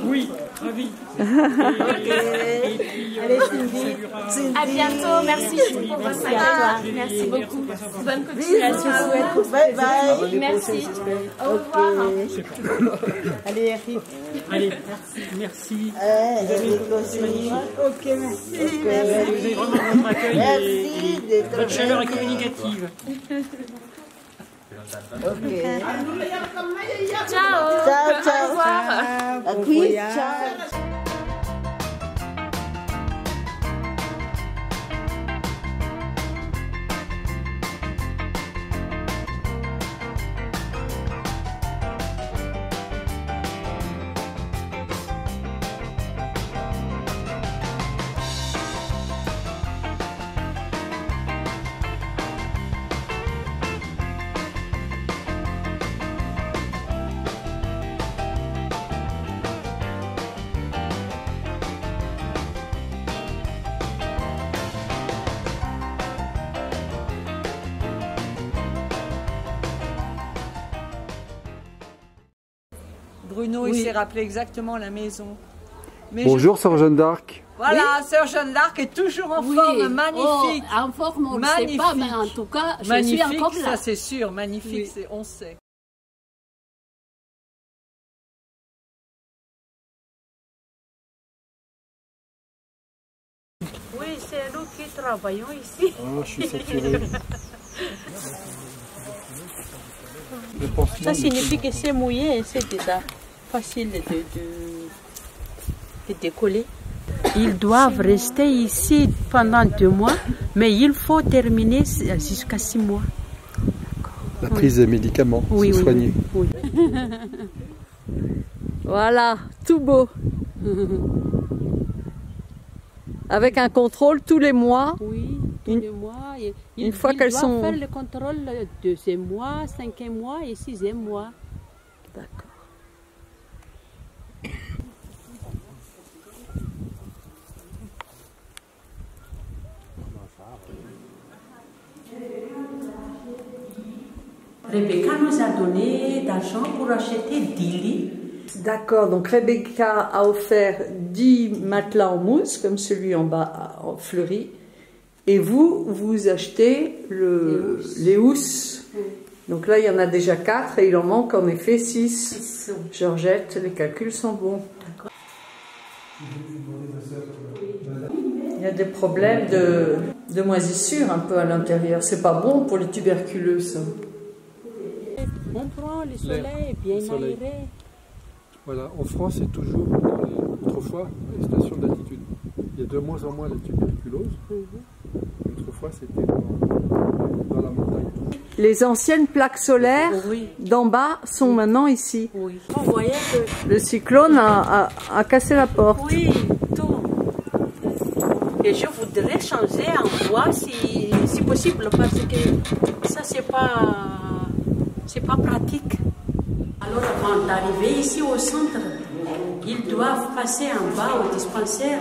Oui, ravi. Allez, Cindy. À bientôt, merci pour votre aide. Merci beaucoup. Bonne continuation. Bye bye. Merci. Au revoir. Allez, Eric. Allez, merci. Eric aussi. Ok, merci. Vous avez vraiment votre accueil et votre chaleur est communicative. Ok. Ciao. Ciao, ciao. Au revoir. À qui? Ciao. Bruno, il s'est rappelé exactement la maison. Mais bonjour, Sœur Jeanne d'Arc. Voilà, Sœur Jeanne d'Arc est toujours en forme, magnifique. Oh, en forme, on ne sait pas, mais en tout cas, je magnifique, suis encore là. Ça c'est sûr, magnifique, oui. On sait. Oui, c'est nous qui travaillons ici. Oh, je suis saturé. Ça signifie que c'est mouillé et c'est déjà facile de décoller. Ils doivent rester ici pendant 2 mois, mais il faut terminer jusqu'à 6 mois. La prise des médicaments, oui, se soigner. Oui. Voilà, tout beau. Avec un contrôle tous les mois. Oui, tous les mois. Une fois qu'elles sont... faire le contrôle 2e mois, 5e mois et 6e mois. D'accord. Rebecca nous a donné d'argent pour acheter 10 lits. D'accord, donc Rebecca a offert 10 matelas en mousse, comme celui en bas en fleuri. Et vous, vous achetez les housses. Oui. Donc là, il y en a déjà 4 et il en manque en effet 6. Georgette, les calculs sont bons. Il y a des problèmes de moisissure un peu à l'intérieur. C'est pas bon pour les tuberculeux, ça. On prend le soleil bien aéré. Voilà, en France, c'est toujours, autrefois, les stations d'altitude. Il y a de moins en moins de tuberculose. Autrefois, c'était dans la montagne. Les anciennes plaques solaires d'en bas sont maintenant ici. Oui. Vous voyez que le cyclone a cassé la porte. Oui, tout. Et je voudrais changer en bois si possible, parce que ça, c'est pas pratique. Alors, avant d'arriver ici au centre, ils doivent passer en bas au dispensaire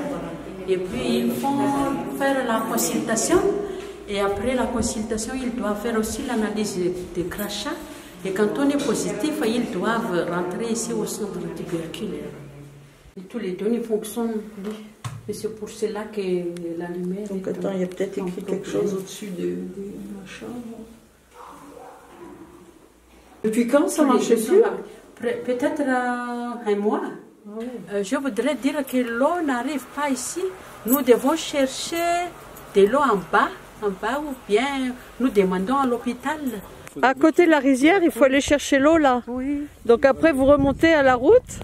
et puis ils vont faire la consultation. Et après la consultation, ils doivent faire aussi l'analyse de crachat. Et quand on est positif, ils doivent rentrer ici au centre tuberculaire. Tous les données fonctionnent. Et c'est pour cela que la lumière... Donc attends, il y a peut-être écrit quelque chose au-dessus de machin. Depuis quand ça marchait plus? Peut-être un mois. Je voudrais dire que l'eau n'arrive pas ici. Nous devons chercher de l'eau en bas ou bien nous demandons à l'hôpital. À côté de la rizière, il faut aller chercher l'eau là. Oui. Donc après, vous remontez à la route?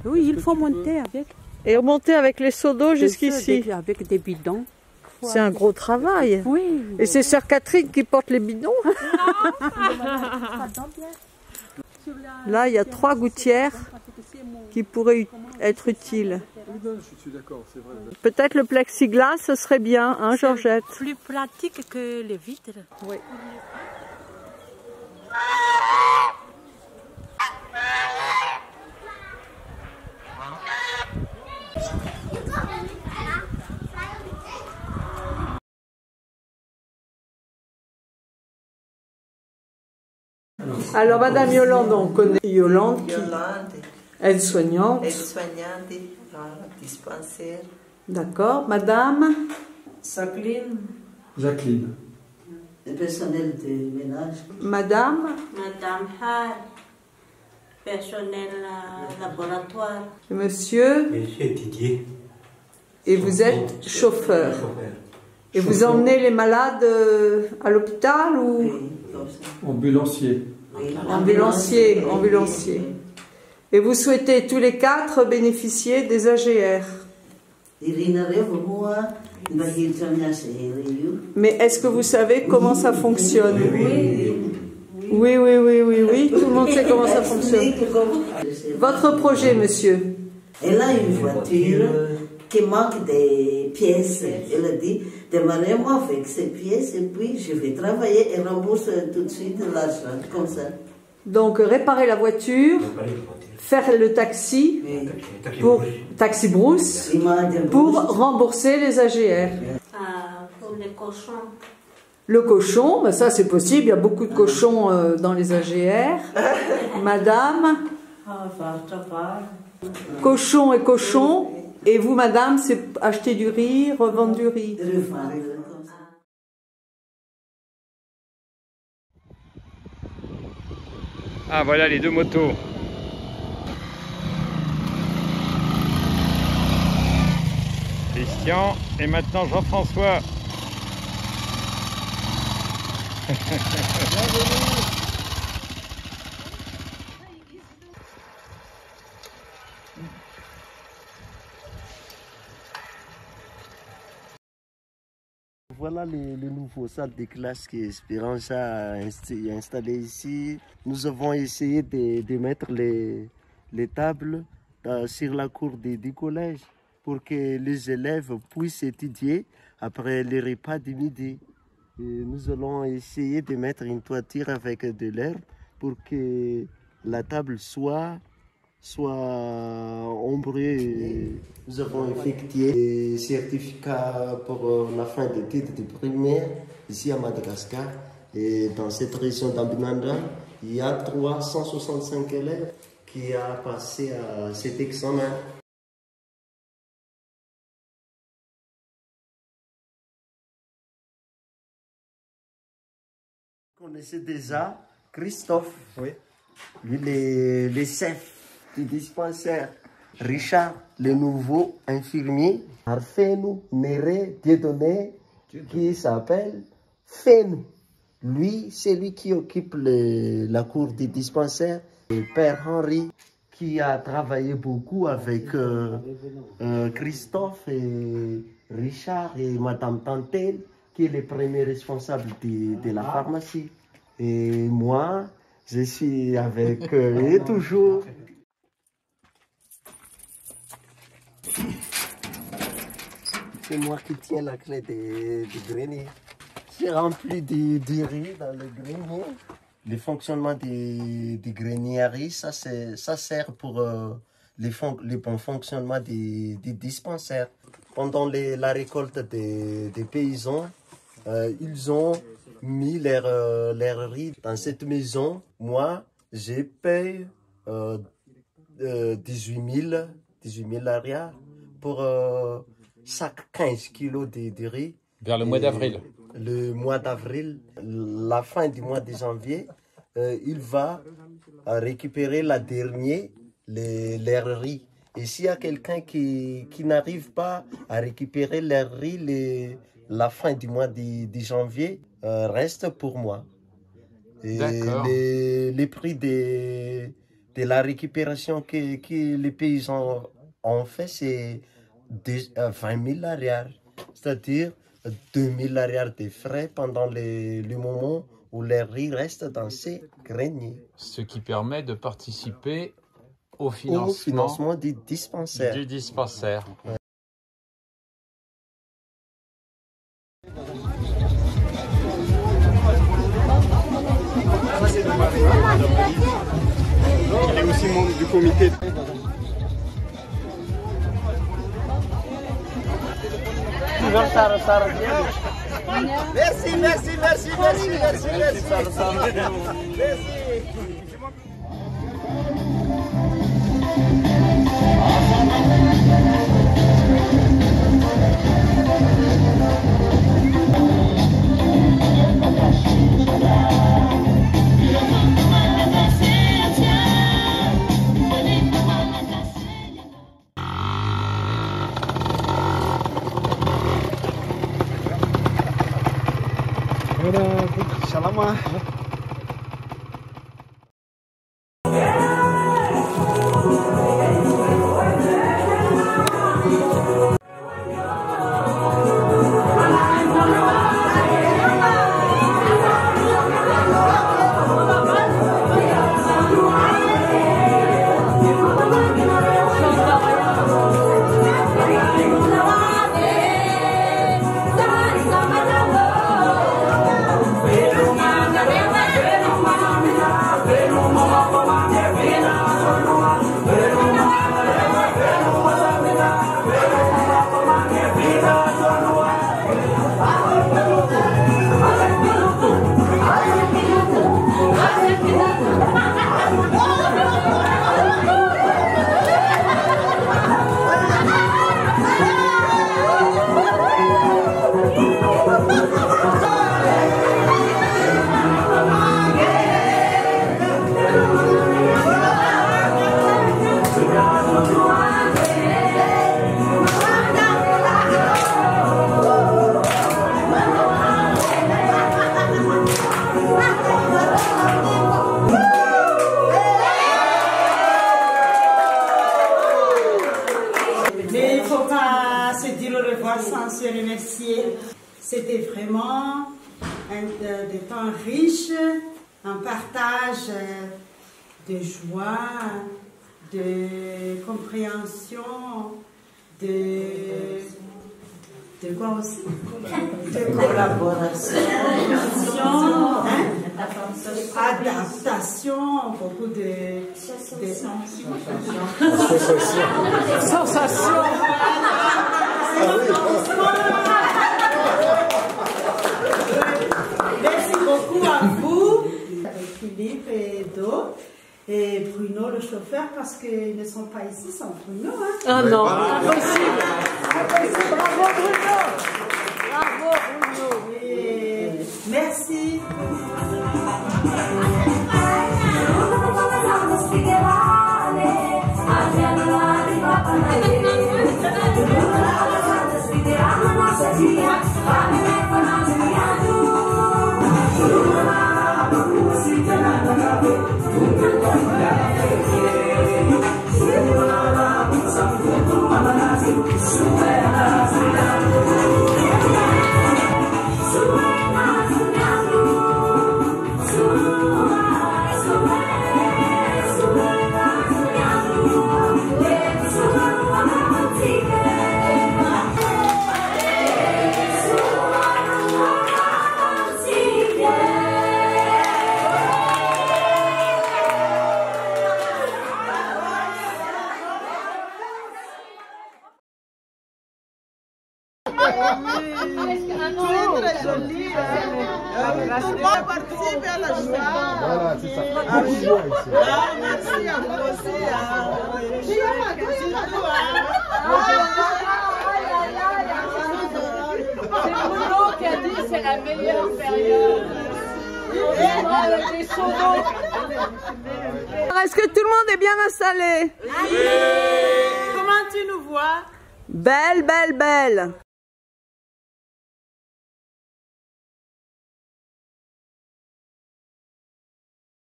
Oui, il faut monter avec. Et remonter avec les seaux d'eau jusqu'ici? Avec des bidons. C'est un gros travail. Oui. Et c'est Sœur Catherine qui porte les bidons? Là, il y a 3 gouttières qui pourraient être utiles. Je suis d'accord, c'est vrai. Peut-être le plexiglas, ce serait bien, hein, Georgette? Plus pratique que les vitres. Oui. Alors, Madame Yolande, on connaît Yolande, aide-soignante. Aide-soignante, dispensaire. D'accord. Madame Jacqueline. Le personnel de ménage. Madame Har, personnel laboratoire. Monsieur Didier. Et vous êtes chauffeur. Et vous emmenez les malades à l'hôpital ou ambulancier. Ambulancier. Et vous souhaitez tous les 4 bénéficier des AGR. Mais est-ce que vous savez comment ça fonctionne? Oui. Tout le monde sait comment ça fonctionne. Votre projet, monsieur? Elle a une voiture qui manque des pièces. Elle a dit, démarrez-moi avec ces pièces et puis je vais travailler et rembourse tout de suite l'argent, comme ça. Donc réparer la voiture, faire le taxi, taxi brousse, pour rembourser les AGR. Pour les cochons. Le cochon, ben ça c'est possible, il y a beaucoup de cochons dans les AGR. Madame, cochon et cochon. Et vous, madame, c'est acheter du riz, revendre du riz. Ah, voilà les 2 motos. Christian et maintenant Jean-François. Voilà les nouveaux salles de classe qu'Espérance a installées ici. Nous avons essayé de mettre les tables sur la cour du collège pour que les élèves puissent étudier après les repas du midi. Et nous allons essayer de mettre une toiture avec de l'herbe pour que la table soit ombrée. Nous avons effectué des certificats pour la fin d'études de primaire ici à Madagascar. Et dans cette région d'Ambinanda, il y a 365 élèves qui ont passé à cet examen. Vous connaissez déjà Christophe, oui. Lui, le chef du dispensaire. Richard, le nouveau infirmier. Arfenou Nere Dieudonné, qui s'appelle Fenou. Lui, c'est lui qui occupe la cour des dispensaires. Le Père Henri, qui a travaillé beaucoup avec Christophe et Richard et Madame Tantel, qui est le premier responsable de la pharmacie. Et moi, je suis avec eux toujours. C'est moi qui tiens la clé du grenier. J'ai rempli du riz dans le grenier. Le fonctionnement du grenier à riz, ça sert pour le bon fonctionnement des dispensaires. Pendant la récolte des paysans, ils ont mis leur riz dans cette maison. Moi, je paye 18 000 arrières pour chaque 15 kilos de riz. Vers le mois d'avril. Le mois d'avril, la fin du mois de janvier, il va récupérer la dernière, leur riz. Et s'il y a quelqu'un qui n'arrive pas à récupérer leur riz, la fin du mois de janvier reste pour moi. Et les prix de la récupération que les paysans ont fait, c'est 20 000 arrières. C'est-à-dire 2 000 arrières de frais pendant le moment où le riz reste dans ces greniers. Ce qui permet de participer au financement du dispensaire. Ouais. Il est aussi membre du comité. Merci. Shalama. C'était vraiment des temps riches, un partage de joie, de compréhension, de quoi aussi? De collaboration, adaptation, beaucoup de sensations. Merci beaucoup à vous, Philippe et Do, et Bruno le chauffeur, parce qu'ils ne sont pas ici sans Bruno. Hein. Ah non, impossible. Bravo Bruno. Bravo Bruno. Et merci. Thank you. Participer à la joie. Voilà, c'est ça. Merci à vous aussi. C'est Bruno qui a dit que c'est la meilleure période. Est-ce que tout le monde est bien installé? Comment tu nous vois? Belle, belle, belle.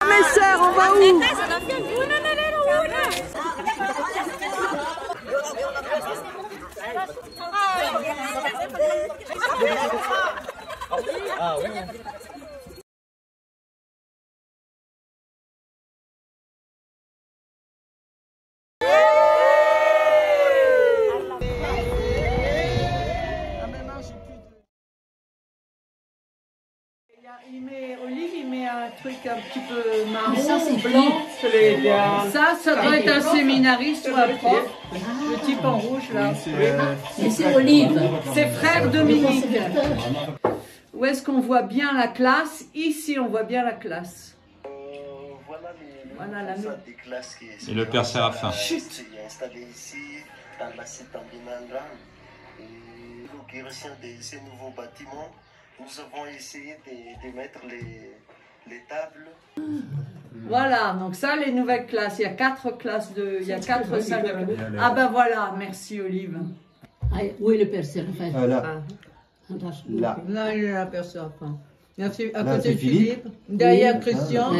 Mes sœurs, on va où? Ah oui. Olive, il met un truc un petit peu marron, ça, c'est blanc. Ça doit être un séminariste ou un prof. Le type en rouge là. Et c'est Olive. C'est frère Dominique. Où est-ce qu'on voit bien la classe? Ici, on voit bien la classe. Voilà la des classes qui Et le père Séraphin. installé ici, dans la site Ambinandra. Et pour création de ces nouveaux bâtiments, nous avons essayé de mettre les tables. Voilà, donc ça, les nouvelles classes. Il y a 4 classes il y a 4 salles de classe. Ah ben voilà, merci Olive. Où est le père Séraphin? Là. Là. Là, il est là, père Séraphin. Merci. À Là, côté de c'est Philippe. Derrière Christian.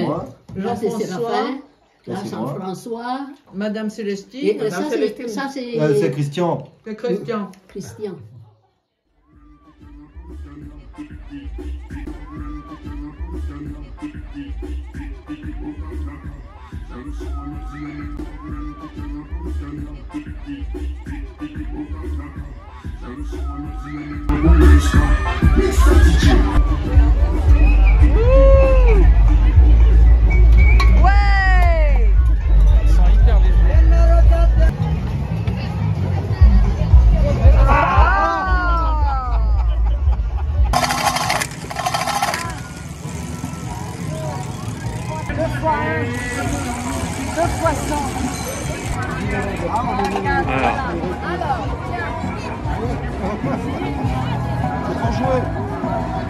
Là, c'est Séraphin. Là, Jean-François. Madame Célestine. Et ça, c'est... C'est Christian. C'est Christian. Christian. Ouais! Ils sont hyper légers.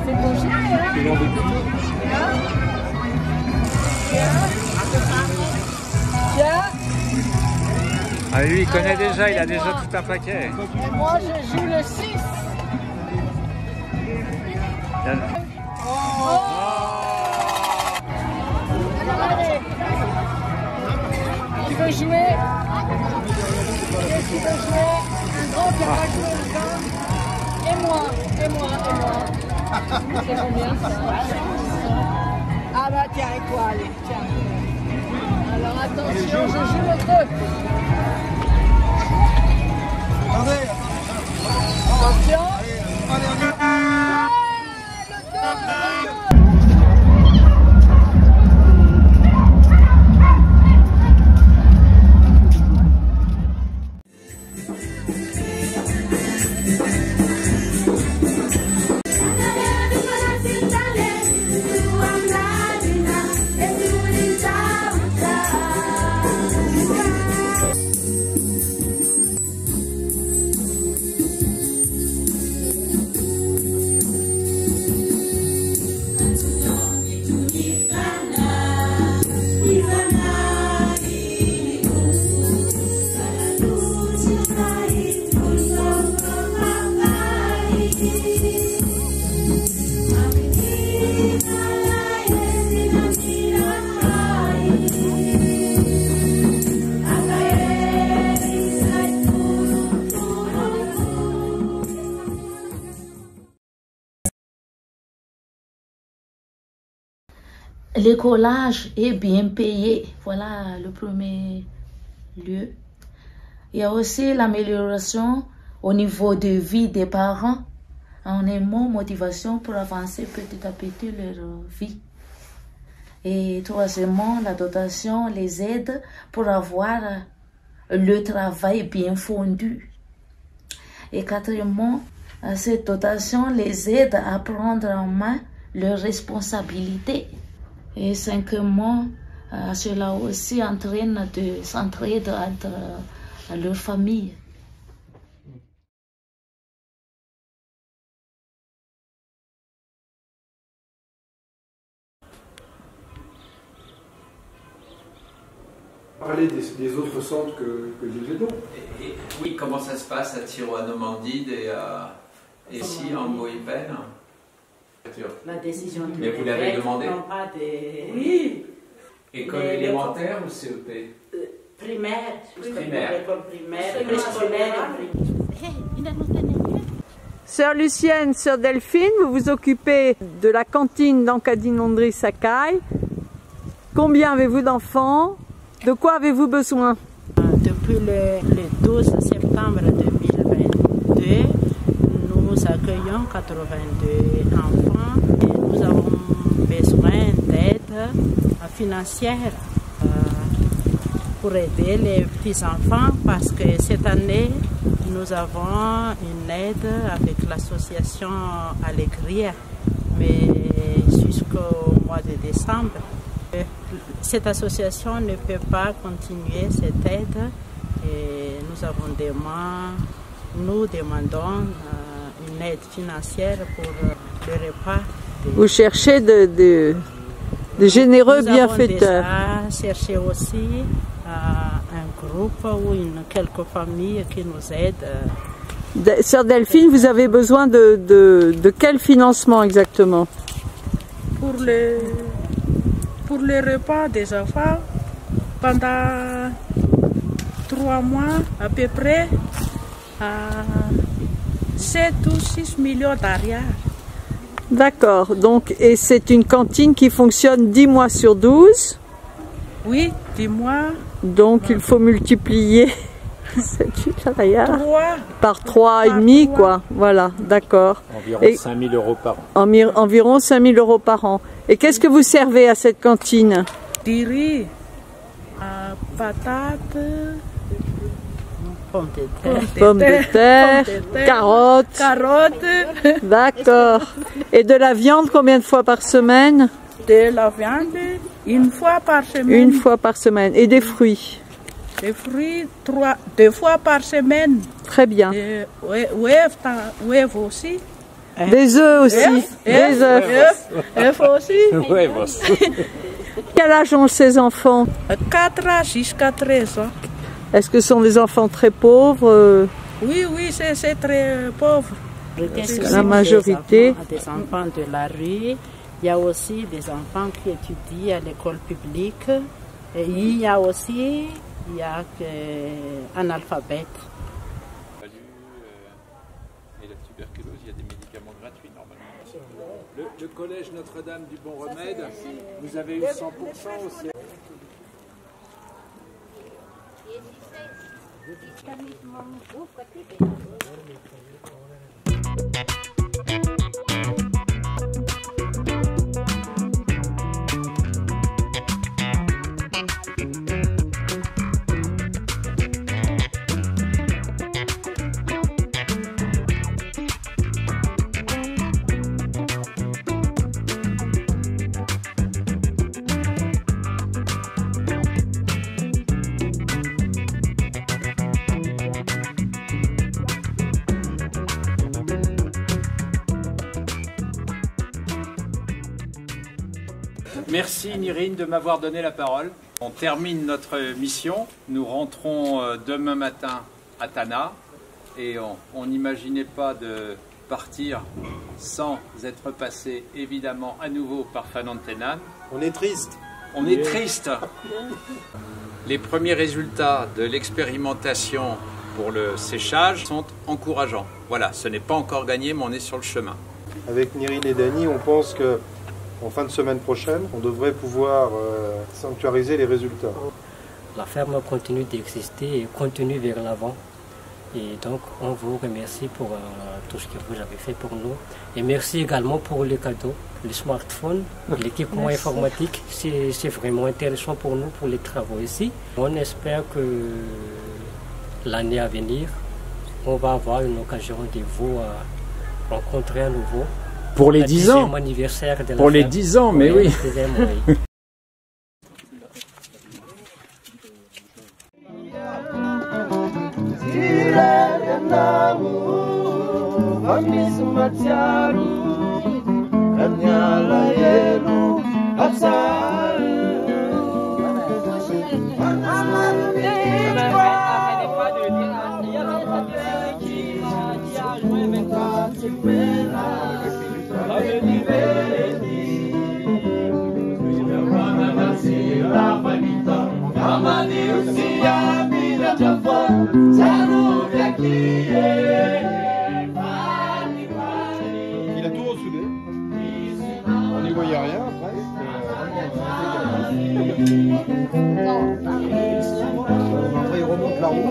C'est pour jouer, Ah lui il connaît déjà, il a déjà tout un paquet. Et moi je joue le 6. Allez. Tu veux jouer? Tu veux jouer? Un grand qui va jouer encore. Et moi. C'est combien ça? Ah bah tiens, et toi, allez, tiens. Alors attention, je joue le 2. Attention. l'écolage est bien payé. Voilà le premier lieu. Il y a aussi l'amélioration au niveau de vie des parents en aimant motivation pour avancer petit à petit leur vie. Et troisièmement, la dotation les aide pour avoir le travail bien fondu. Et quatrièmement, cette dotation les aide à prendre en main leurs responsabilités. Et cinquièmement, cela aussi entraîne de s'entraider entre leur famille. Parler des autres centres que j'ai donc. Oui, comment ça se passe à Tiroano-Mandide et ici en Boïpen? La décision du Mais vous l'avez demandé? Non, pas des... Oui. École élémentaire ou CEP? Primaire. Primaire. École primaire, préscolaire. Sœur Lucienne, sœur Delphine, vous vous occupez de la cantine d'Ankadinondri Sakai. Combien avez-vous d'enfants? De quoi avez-vous besoin? Depuis le 12 septembre 2022, nous accueillons 82 enfants et nous avons besoin d'aide financière pour aider les petits-enfants parce que cette année, nous avons une aide avec l'association Allegria, mais jusqu'au mois de décembre. Cette association ne peut pas continuer cette aide et nous demandons une aide financière pour le repas. Vous cherchez de généreux bienfaiteurs. Nous avons déjà cherché aussi un groupe ou quelques familles qui nous aident. Sœur Delphine, vous avez besoin de quel financement exactement? Pour le repas des enfants, pendant 3 mois à peu près, 7 ou 6 millions d'arias. D'accord, donc, et c'est une cantine qui fonctionne 10 mois sur 12? Oui, 10 mois. Donc il faut multiplier par 3,5 quoi. Voilà, d'accord. Environ 5 000 euros par an. Environ 5 000 euros par an. Et qu'est-ce que vous servez à cette cantine? Du riz, patates, pommes de terre, carottes. D'accord. Et de la viande combien de fois par semaine? De la viande, 1 fois par semaine. 1 fois par semaine. Et des fruits? Des fruits, 2 fois par semaine. Très bien. Œufs aussi. Des œufs aussi. Des œufs. Œufs aussi. Quel âge ont ces enfants? 4 ans jusqu'à 13 ans. Est-ce que ce sont des enfants très pauvres? Oui, c'est très pauvre. La majorité. Des enfants de la rue. Il y a aussi des enfants qui étudient à l'école publique. Et il y a aussi analphabètes. Et la tuberculose, il y a des médicaments gratuits normalement. Le collège Notre-Dame du Bon Remède, vous avez eu 100% aussi. Merci Nirine de m'avoir donné la parole. On termine notre mission. Nous rentrons demain matin à Tana et on n'imaginait pas de partir sans être passé évidemment à nouveau par Fanantenan. On est triste. On est triste. Les premiers résultats de l'expérimentation pour le séchage sont encourageants. Voilà, ce n'est pas encore gagné mais on est sur le chemin. Avec Nirine et Dani, on pense que en fin de semaine prochaine, on devrait pouvoir sanctuariser les résultats. La ferme continue d'exister et continue vers l'avant. Et donc, on vous remercie pour tout ce que vous avez fait pour nous. Et merci également pour les cadeaux, les smartphones, l'équipement informatique. C'est vraiment intéressant pour nous, pour les travaux ici. On espère que l'année à venir, on va avoir une occasion de vous rencontrer à nouveau. Pour les 10 ans anniversaire de la Pour les ferme. 10 ans, mais oui. Oui. Il a tout ressoudé. On n'y voyait rien après. Après il remonte la roue.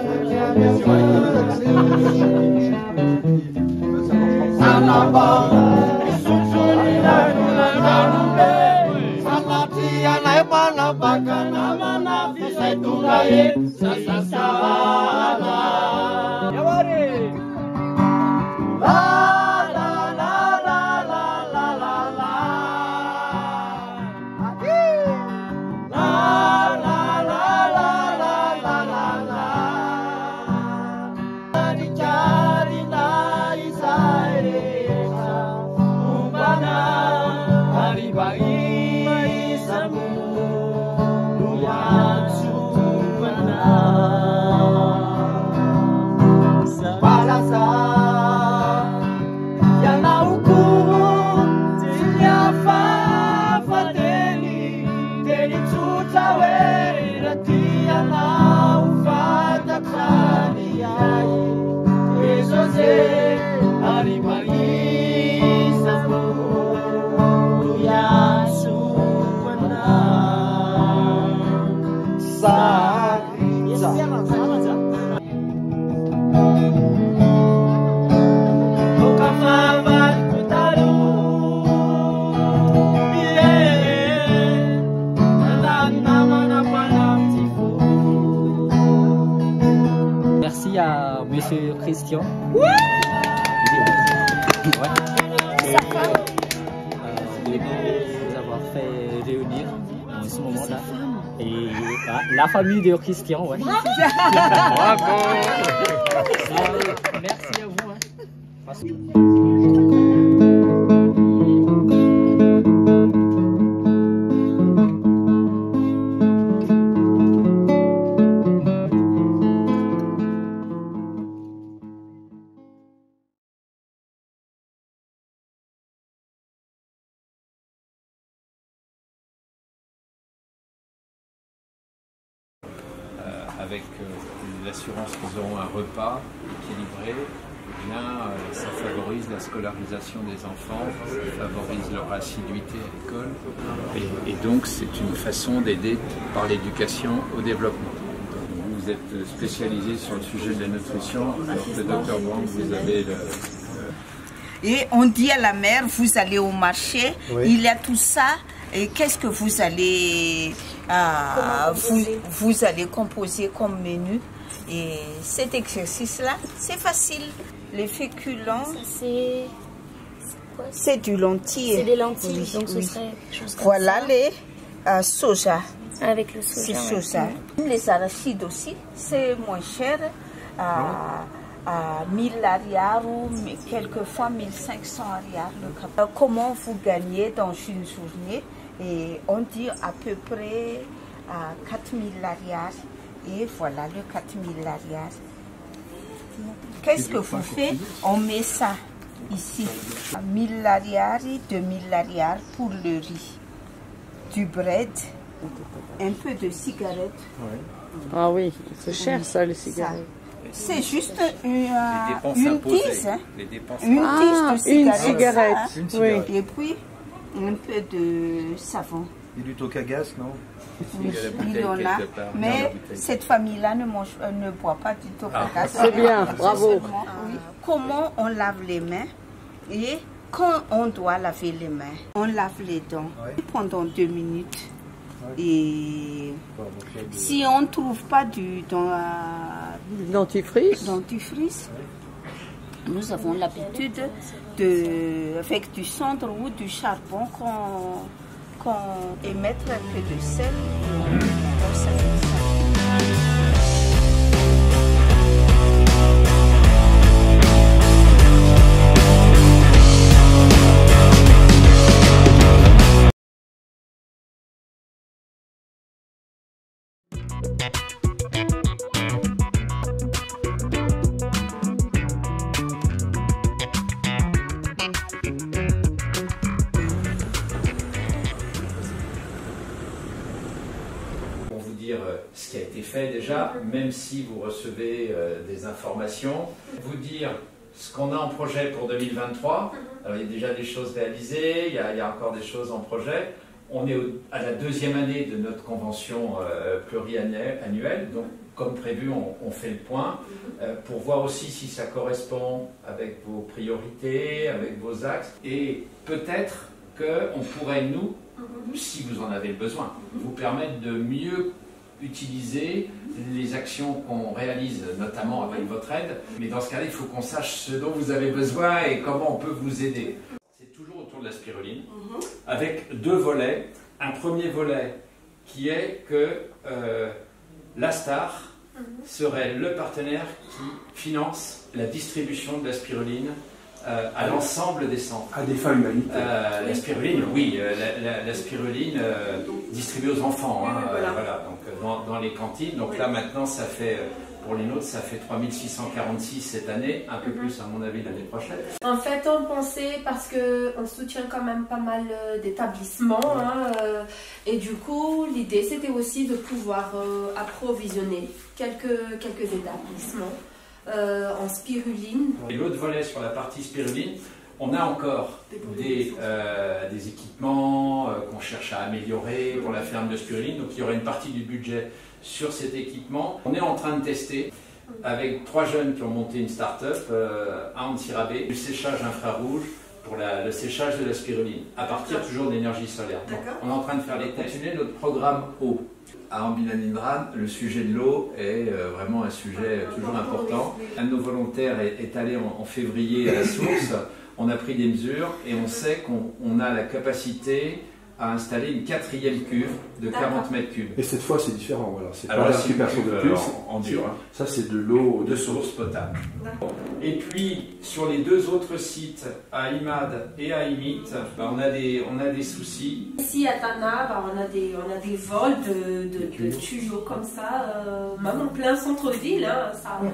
Merci à Monsieur Christian. De nous avoir fait réunir en ce moment-là. Et la famille de Christian, ouais. Bravo. Merci à vous. Avec l'assurance qu'ils auront un repas équilibré, eh bien, ça favorise la scolarisation des enfants, ça favorise leur assiduité à l'école, et donc c'est une façon d'aider par l'éducation au développement. Vous êtes spécialisé sur le sujet de la nutrition, alors que Dr Wang, vous avez le... Et on dit à la mère, vous allez au marché, Oui. il y a tout ça, et qu'est-ce que vous allez, vous allez composer comme menu? Et cet exercice-là, c'est facile. Les féculents, c'est du lentilles. C'est des lentilles, Oui, donc ce oui. serait quelque chose comme Voilà ça. les soja. Avec le soja. C'est ouais. soja. Les arachides aussi, c'est moins cher. À 1000 arrières ou quelquefois 1500 arrières le cap. Comment vous gagnez dans une journée? Et on dit à peu près 4000 arrières. Et voilà le 4000 arrières. Qu'est-ce que vous faites? On met ça ici. 1000 arrières et 2000 arrières pour le riz. Du bread, un peu de cigarette. Ah oui, c'est cher ça, les cigarettes. C'est juste Les dépenses une imposées. tige. Hein? Les dépenses Une tige de cigarette. une cigarette. Hein? Une cigarette. Et puis, un peu de savon. Et du tokagas, non? Oui, il en a, mais cette famille-là ne boit pas du tokagas. C'est bien, bravo. Oui. Comment on lave les mains et quand on doit laver les mains, on lave les dents pendant 2 minutes. Et si on ne trouve pas du dentifrice, nous avons l'habitude avec du cendre ou du charbon et mettre un peu de sel. Ce qui a été fait déjà, même si vous recevez des informations, vous dire ce qu'on a en projet pour 2023. Alors il y a déjà des choses réalisées, il y a encore des choses en projet. On est à la 2e année de notre convention pluriannuelle, donc comme prévu, on fait le point pour voir aussi si ça correspond avec vos priorités, avec vos axes, et peut-être qu'on pourrait, nous, si vous en avez le besoin, vous permettre de mieux utiliser les actions qu'on réalise, notamment avec votre aide. Mais dans ce cas-là, il faut qu'on sache ce dont vous avez besoin et comment on peut vous aider. C'est toujours autour de la spiruline, avec 2 volets. Un premier volet qui est que la Star serait le partenaire qui finance la distribution de la spiruline à l'ensemble des centres. À des fins humanitaires. La spiruline, oui, la spiruline distribuée aux enfants, hein, voilà, donc dans les cantines. Donc là maintenant, ça fait, pour les nôtres, ça fait 3646 cette année, un peu plus à mon avis l'année prochaine. En fait, on pensait, parce qu'on soutient quand même pas mal d'établissements, et du coup, l'idée c'était aussi de pouvoir approvisionner quelques établissements. En spiruline. Et l'autre volet sur la partie spiruline, on a encore des équipements qu'on cherche à améliorer pour la ferme de spiruline, donc il y aura une partie du budget sur cet équipement. On est en train de tester avec 3 jeunes qui ont monté une start-up à Antsirabé, du séchage infrarouge pour le séchage de la spiruline, à partir toujours d'énergie solaire. Donc, on est en train de faire les tests. Continuer notre programme eau. À Ambilanindran, le sujet de l'eau est vraiment un sujet toujours important. Un de nos volontaires est allé en février à la source. On a pris des mesures et on sait qu'on a la capacité à installer une 4e cuve de 40 mètres cubes. Et cette fois, c'est différent. Voilà. C'est pas la récupération de plus. En dur. Hein. Ça, c'est de l'eau de source potable. Et puis, sur les 2 autres sites, à Imad et à Imit, on a des soucis. Ici à Tana, on a des vols de tuyaux comme ça, même en plein centre-ville, hein, ça arrive.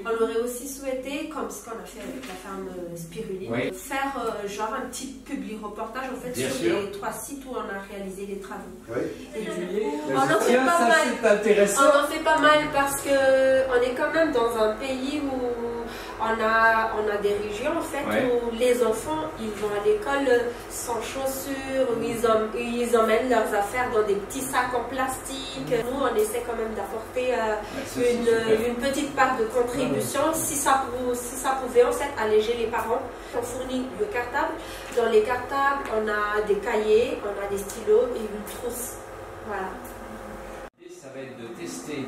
On aurait aussi souhaité, comme ce qu'on a fait avec la ferme Spiruline, faire genre un petit publi-reportage en fait sur les 3 sites où on a réalisé les travaux. Et du coup, on en fait pas mal. On en fait pas mal parce qu'on est quand même dans un pays où on a des régions en fait où les enfants ils vont à l'école sans chaussures, où ils emmènent leurs affaires dans des petits sacs en plastique. Nous on essaie quand même d'apporter une petite part de contribution si ça pouvait en fait alléger les parents. On fournit le cartable. Dans les cartables on a des cahiers, on a des stylos et une trousse. Voilà. Et ça va être de tester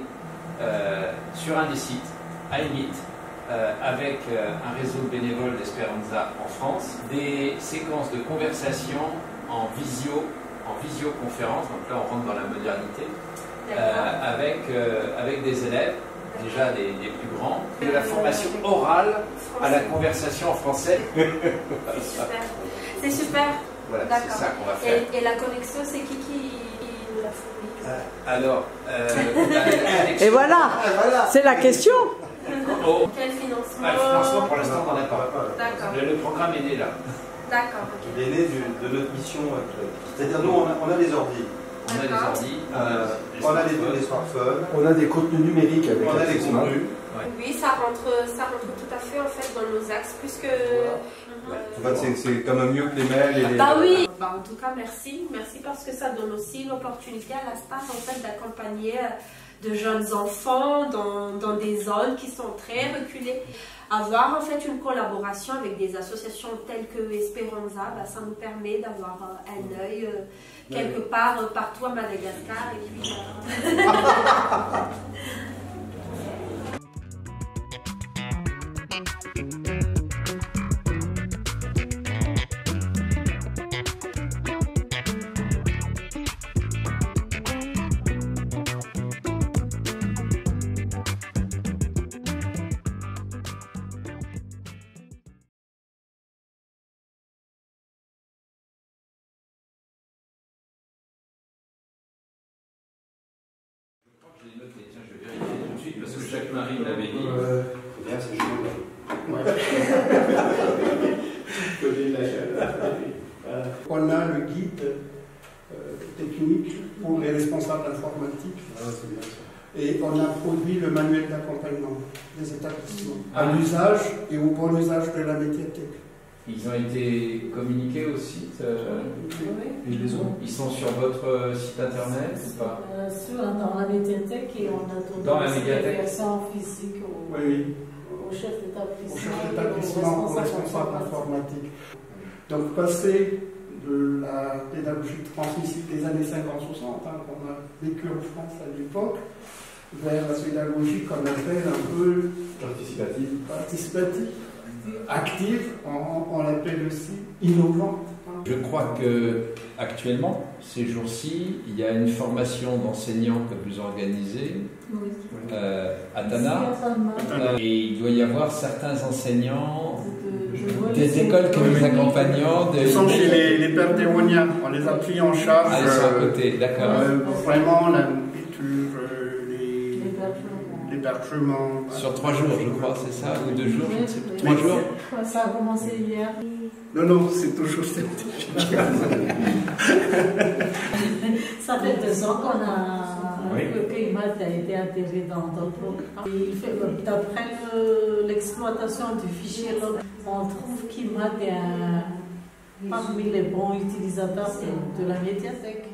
sur un des sites, à Imit, avec un réseau de bénévoles d'Esperanza en France, des séquences de conversation en visioconférence, donc là on rentre dans la modernité, avec des élèves, déjà des plus grands, de la formation orale à la conversation en français. C'est super. Voilà, c'est ça qu'on va faire. Et la connexion, c'est qui nous l'a fourni? Alors, et voilà, c'est la question. Quel financement? Le financement, pour l'instant, on n'en a pas. D'accord. Le programme est né là. D'accord. Il est né de notre mission actuelle. C'est-à-dire, nous, on a des ordi. On a des ordi. On a des smartphones. On a des contenus numériques avec on a des contenus. Oui, ça rentre tout à fait en fait dans nos axes, puisque... En fait, c'est quand même mieux que les mails et les... Bah oui. Bah, en tout cas, merci parce que ça donne aussi l'opportunité à la SPAF en fait d'accompagner de jeunes enfants dans des zones qui sont très reculées. Avoir en fait une collaboration avec des associations telles que Esperanza, bah, ça nous permet d'avoir un œil quelque part partout à Madagascar. Et puis, Parce que Jacques-Marie l'avait dit. Bien, c'est chaud. On a le guide technique pour les responsables informatiques. Et on a produit le manuel d'accompagnement des établissements à l'usage et au bon usage de la médiathèque. Ils ont été communiqués aussi Ils sont sur votre site internet ou pas? Dans la médiathèque, et on a donné la version physique au chef d'établissement, au responsable informatique. Donc passer de la pédagogie transmissive des années 50-60, qu'on a vécu en France à l'époque, vers la pédagogie qu'on appelle un peu participative, active, on l'appelle aussi innovante. Je crois que actuellement, ces jours-ci, il y a une formation d'enseignants que vous organisez à Tana, et il doit y avoir certains enseignants des écoles que nous accompagnons. Ils sont chez les pères théoniens, on les a pris en charge. Ah, ils sont à côté, d'accord. Vraiment la nourriture, l'hébergement. Sur 3 jours, je crois, c'est ça? Ou 2 jours, je ne sais plus. 3 jours? Ça a commencé hier. Non, c'est toujours scientifique. Ça fait 2 ans que IMAD a été intégré dans le programme. D'après l'exploitation du fichier, on trouve qu'IMAD est parmi les bons utilisateurs de la médiathèque.